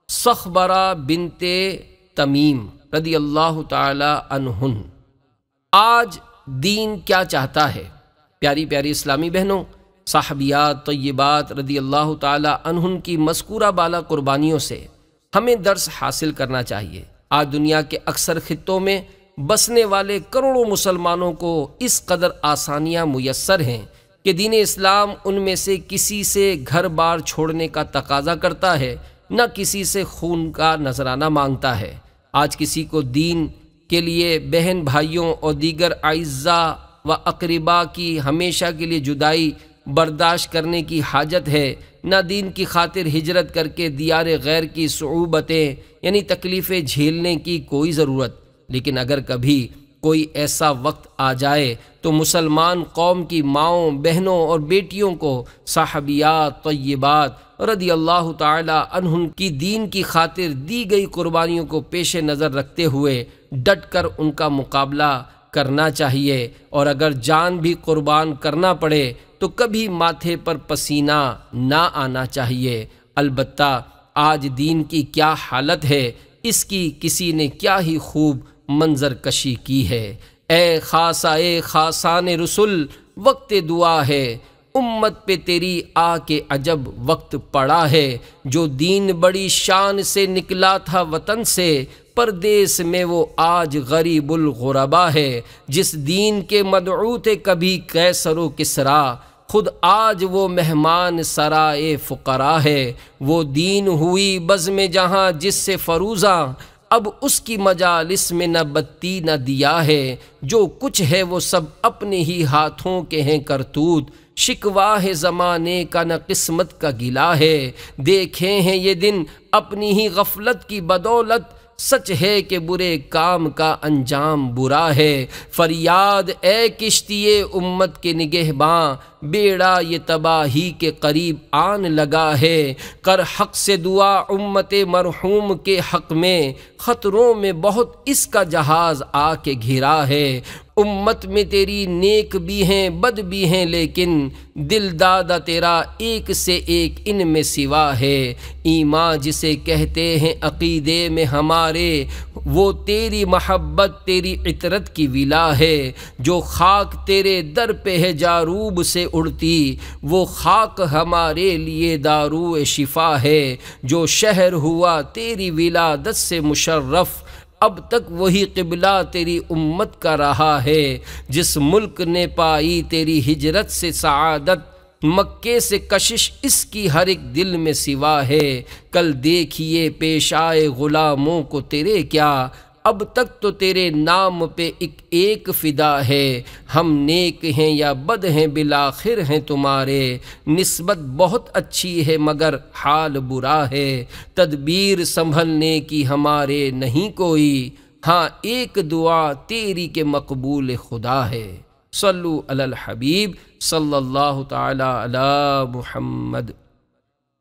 صخبرہ بنت تمیم رضی اللہ تعالی عنہن۔ آج دین کیا چاہتا ہے؟ پیاری پیاری اسلامی بہنوں، صحابیات طیبات رضی اللہ تعالی عنہن کی مذکورہ بالا قربانیوں سے ہمیں درس حاصل کرنا چاہیے۔ آج دنیا کے اکثر خطوں میں بسنے والے کروڑوں مسلمانوں کو اس قدر آسانیاں میسر ہیں کہ دین اسلام ان میں سے کسی سے گھر بار چھوڑنے کا تقاضا کرتا ہے، نہ کسی سے خون کا نذرانہ مانگتا ہے۔ آج کسی کو دین کے لیے بہن بھائیوں اور دیگر اعزاء و اقرباء کی ہمیشہ کے لیے جدائی برداشت کرنے کی حاجت ہے، نہ دین کی خاطر ہجرت کر کے دیار غیر کی صعوبتیں یعنی تکلیفیں جھیلنے کی کوئی ضرورت۔ لیکن اگر کبھی کوئی ایسا وقت آ جائے تو مسلمان قوم کی ماؤں، بہنوں اور بیٹیوں کو صحابیات طیبات رضی اللہ تعالی عنہن کی دین کی خاطر دی گئی قربانیوں کو پیش نظر رکھتے ہوئے ڈٹ کر ان کا مقابلہ کرنا چاہیے، اور اگر جان بھی قربان کرنا پڑے تو کبھی ماتھے پر پسینہ نہ آنا چاہیے۔ البتہ آج دین کی کیا حالت ہے، اس کی کسی نے کیا ہی خوب منظر کشی کی ہے۔ اے خاصہ اے خاصان رسول، وقت دعا ہے، امت پہ تیری آ کے عجب وقت پڑا ہے، جو دین بڑی شان سے نکلا تھا وطن سے، پردیس میں وہ آج غریب الغربا ہے۔ جس دین کے مدعو تھے کبھی قیصر و کسریٰ، خود آج وہ مہمان سرائے فقراء ہے۔ وہ دین ہوئی بزم جہاں جس سے فروزاں، اب اس کی مجالس میں نہ بتی نہ دیا ہے۔ جو کچھ ہے وہ سب اپنے ہی ہاتھوں کے ہیں کرتوت، شکوا ہے زمانے کا نہ قسمت کا گلا ہے۔ دیکھے ہیں یہ دن اپنی ہی غفلت کی بدولت، سچ ہے کہ برے کام کا انجام برا ہے۔ فریاد اے کشتی امت کے نگہباں، بیڑا یہ تباہی کے قریب آن لگا ہے۔ کر حق سے دعا امت مرحوم کے حق میں، خطروں میں بہت اس کا جہاز آ کے گھرا ہے۔ امت میں تیری نیک بھی ہیں بد بھی ہیں، لیکن دل دادا تیرا ایک سے ایک ان میں سوا ہے۔ ایمان جسے کہتے ہیں عقیدے میں ہمارے، وہ تیری محبت تیری عطرت کی ولا ہے۔ جو خاک تیرے در پہ ہے جاروب سے اڑتی، وہ خاک ہمارے لیے دارو شفا ہے۔ جو شہر ہوا تیری ولادت سے مشرف، اب تک وہی قبلہ تیری امت کا رہا ہے۔ جس ملک نے پائی تیری ہجرت سے سعادت، مکے سے کشش اس کی ہر ایک دل میں سوا ہے۔ کل دیکھیے پیش آئے غلاموں کو تیرے کیا، اب تک تو تیرے نام پہ ایک فدا ہے۔ ہم نیک ہیں یا بد ہیں بالآخر ہیں تمہارے، نسبت بہت اچھی ہے مگر حال برا ہے۔ تدبیر سنبھلنے کی ہمارے نہیں کوئی، ہاں ایک دعا تیری کے مقبول خدا ہے۔ صلو علی الحبیب صلی اللہ تعالی علی محمد۔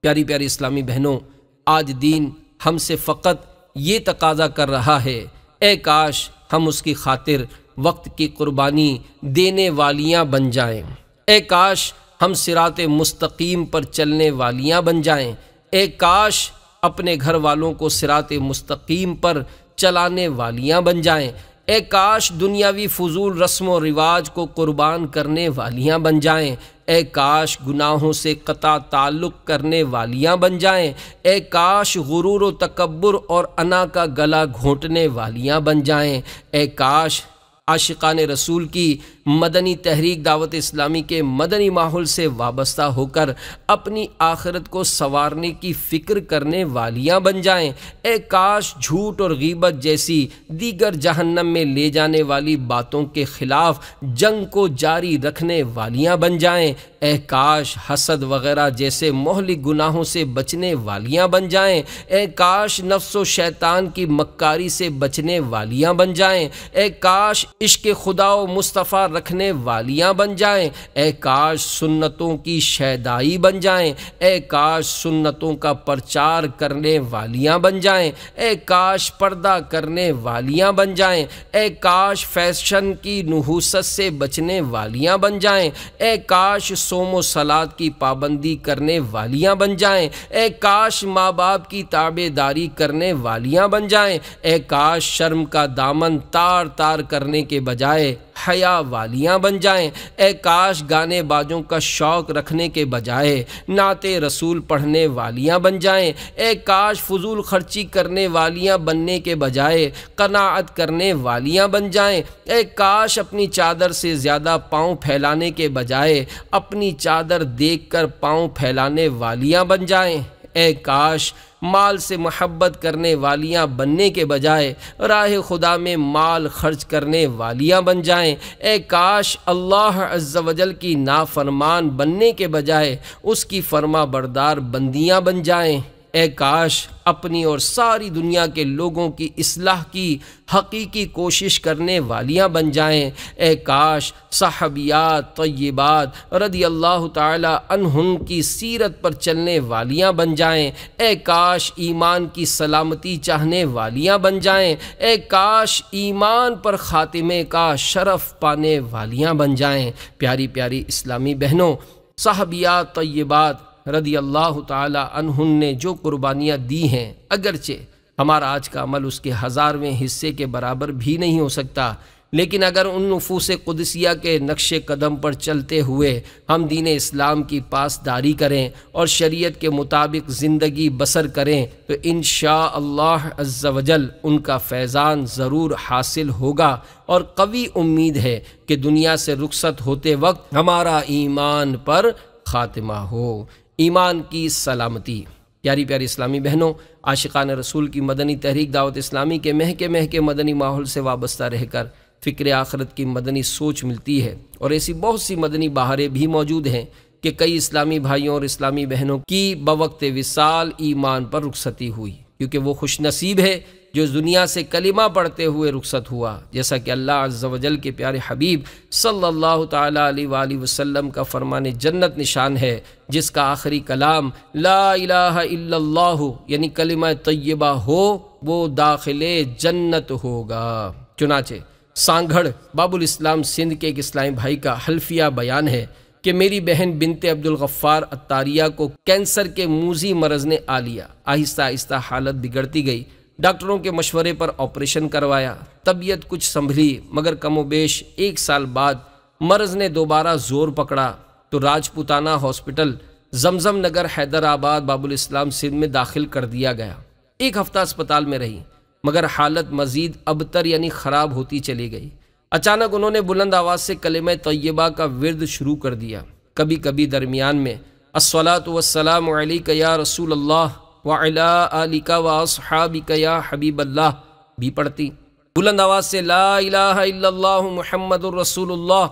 پیاری پیاری اسلامی بہنوں، آج دین ہم سے فقط یہ تقاضا کر رہا ہے، اے کاش ہم اس کی خاطر وقت کی قربانی دینے والیاں بن جائیں۔ اے کاش ہم صراط مستقیم پر چلنے والیاں بن جائیں۔ اے کاش اپنے گھر والوں کو صراط مستقیم پر چلانے والیاں بن جائیں۔ اے کاش دنیاوی فضول رسم و رواج کو قربان کرنے والیاں بن جائیں۔ اے کاش گناہوں سے قطع تعلق کرنے والیاں بن جائیں۔ اے کاش غرور و تکبر اور انا کا گلا گھونٹنے والیاں بن جائیں۔ اے کاش عاشقان رسول کی مدنی تحریک دعوت اسلامی کے مدنی ماحول سے وابستہ ہو کر اپنی آخرت کو سنوارنے کی فکر کرنے والیاں بن جائیں۔ اے کاش جھوٹ اور غیبت جیسی دیگر جہنم میں لے جانے والی باتوں کے خلاف جنگ کو جاری رکھنے والیاں بن جائیں۔ اے کاش حسد وغیرہ جیسے مہلک گناہوں سے بچنے والیاں بن جائیں۔ اے کاش نفس و شیطان کی مکاری سے بچنے والیاں بن جائیں۔ اے کاش عشق خدا و مصطفیٰ رکھنے والیاں بن جائیں۔ اے کاش سنتوں کی شیدائی بن جائیں۔ اے کاش سنتوں کا پرچار کرنے والیاں بن جائیں۔ اے کاش پردہ کرنے والیاں بن جائیں۔ اے کاش فیشن کی نحوست سے بچنے والیاں بن جائیں۔ اے کاش صوم و صلات کی پابندی کرنے والیاں بن جائیں۔ اے کاش ماں باپ کی تابع داری کرنے والیاں بن جائیں۔ اے کاش شرم کا دامن تار تار کرنے کے بجائے حیا والیاں بن جائیں۔ اے کاش گانے بازوں کا شوق رکھنے کے بجائے نعت رسول پڑھنے والیاں بن جائیں۔ اے کاش فضول خرچی کرنے والیاں بننے کے بجائے قناعت کرنے والیاں بن جائیں۔ اے کاش اپنی چادر سے زیادہ پاؤں پھیلانے کے بجائے اپنی چادر دیکھ کر پاؤں پھیلانے والیاں بن جائیں۔ اے کاش مال سے محبت کرنے والیاں بننے کے بجائے راہ خدا میں مال خرچ کرنے والیاں بن جائیں۔ اے کاش اللہ عز و جل کی نافرمان بننے کے بجائے اس کی فرما بردار بندیاں بن جائیں۔ اے کاش اپنی اور ساری دنیا کے لوگوں کی اصلاح کی حقیقی کوشش کرنے والیاں بن جائیں۔ اے کاش صحابیات طیبات رضی اللہ تعالی عنہن کی سیرت پر چلنے والیاں بن جائیں۔ اے کاش ایمان کی سلامتی چاہنے والیاں بن جائیں۔ اے کاش ایمان پر خاتمے کا شرف پانے والیاں بن جائیں۔ پیاری پیاری اسلامی بہنوں، صحابیات طیبات رضی اللہ تعالی عنہن نے جو قربانیاں دی ہیں، اگرچہ ہمارا آج کا عمل اس کے 1000ویں حصے کے برابر بھی نہیں ہو سکتا، لیکن اگر ان نفوس قدسیہ کے نقش قدم پر چلتے ہوئے ہم دین اسلام کی پاسداری کریں اور شریعت کے مطابق زندگی بسر کریں تو انشاءاللہ عز و جل ان کا فیضان ضرور حاصل ہوگا، اور قوی امید ہے کہ دنیا سے رخصت ہوتے وقت ہمارا ایمان پر خاتمہ ہو۔ ایمان کی سلامتی۔ پیاری پیاری اسلامی بہنوں، عاشقان رسول کی مدنی تحریک دعوت اسلامی کے مہکے مدنی ماحول سے وابستہ رہ کر فکر آخرت کی مدنی سوچ ملتی ہے، اور ایسی بہت سی مدنی بہاریں بھی موجود ہیں کہ کئی اسلامی بھائیوں اور اسلامی بہنوں کی بوقت وصال ایمان پر رخصتی ہوئی، کیونکہ وہ خوش نصیب ہے جو اس دنیا سے کلمہ پڑھتے ہوئے رخصت ہوا، جیسا کہ اللہ عز و جل کے پیارے حبیب صلی اللہ تعالیٰ علیہ وآلہ وسلم کا فرمان جنت نشان ہے، جس کا آخری کلام لا الہ الا اللہ یعنی کلمہ طیبہ ہو، وہ داخل جنت ہوگا۔ چنانچہ سانگھڑ باب الاسلام سندھ کے ایک اسلامی بھائی کا حلفیہ بیان ہے کہ میری بہن بنت عبدالغفار عطاریہ کو کینسر کے موذی مرض نے آ لیا۔ آہستہ آہستہ حالت بگڑتی گئی، ڈاکٹروں کے مشورے پر آپریشن کروایا، طبیعت کچھ سنبھلی، مگر کم و بیش 1 سال بعد مرض نے دوبارہ زور پکڑا تو راجپوتانہ ہاسپٹل زمزم نگر حیدرآباد باب الاسلام سندھ میں داخل کر دیا گیا۔ 1 ہفتہ اسپتال میں رہی، مگر حالت مزید ابتر یعنی خراب ہوتی چلی گئی۔ اچانک انہوں نے بلند آواز سے کلمہ طیبہ کا ورد شروع کر دیا، کبھی کبھی درمیان میں الصلاۃ والسلام علیک یا رسول اللہ وعلی آلک واصحابک یا حبیب اللہ بھی پڑھتی۔ بلند آواز سے لا الہ الا اللہ محمد الرسول اللہ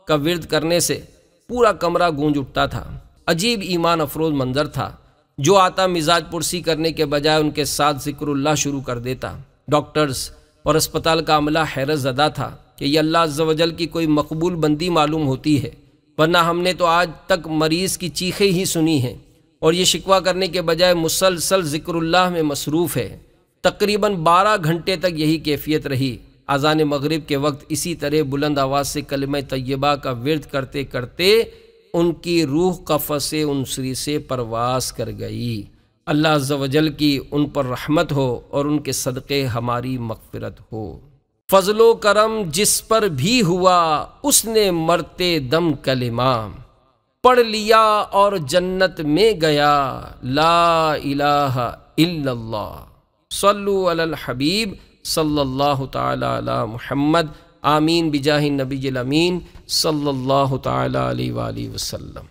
کا ورد کرنے سے پورا کمرہ گونج اٹھتا تھا۔ عجیب ایمان افروز منظر تھا، جو آتا مزاج پرسی کرنے کے بجائے ان کے ساتھ ذکر اللہ شروع کر دیتا۔ ڈاکٹرز اور اسپتال کا عملہ حیرت زدہ تھا کہ یہ اللہ عز و جل کی کوئی مقبول بندی معلوم ہوتی ہے، ورنہ ہم نے تو آج تک مریض کی چیخیں ہی سنی ہیں، اور یہ شکوہ کرنے کے بجائے مسلسل ذکر اللہ میں مصروف ہے۔ تقریباً 12 گھنٹے تک یہی کیفیت رہی۔ اذان مغرب کے وقت اسی طرح بلند آواز سے کلمہ طیبہ کا ورد کرتے کرتے ان کی روح قفس انصری سے پرواز کر گئی۔ اللہ عز و جل کی ان پر رحمت ہو اور ان کے صدقے ہماری مغفرت ہو۔ فضل و کرم جس پر بھی ہوا اس نے مرتے دم کلمہ پڑھ لیا اور جنت میں گیا، لا الہ الا اللہ۔ صلو علی الحبیب صلی اللہ تعالی علی محمد، آمین بجاہ النبی الامین صلی اللہ تعالی علیہ وآلہ وسلم۔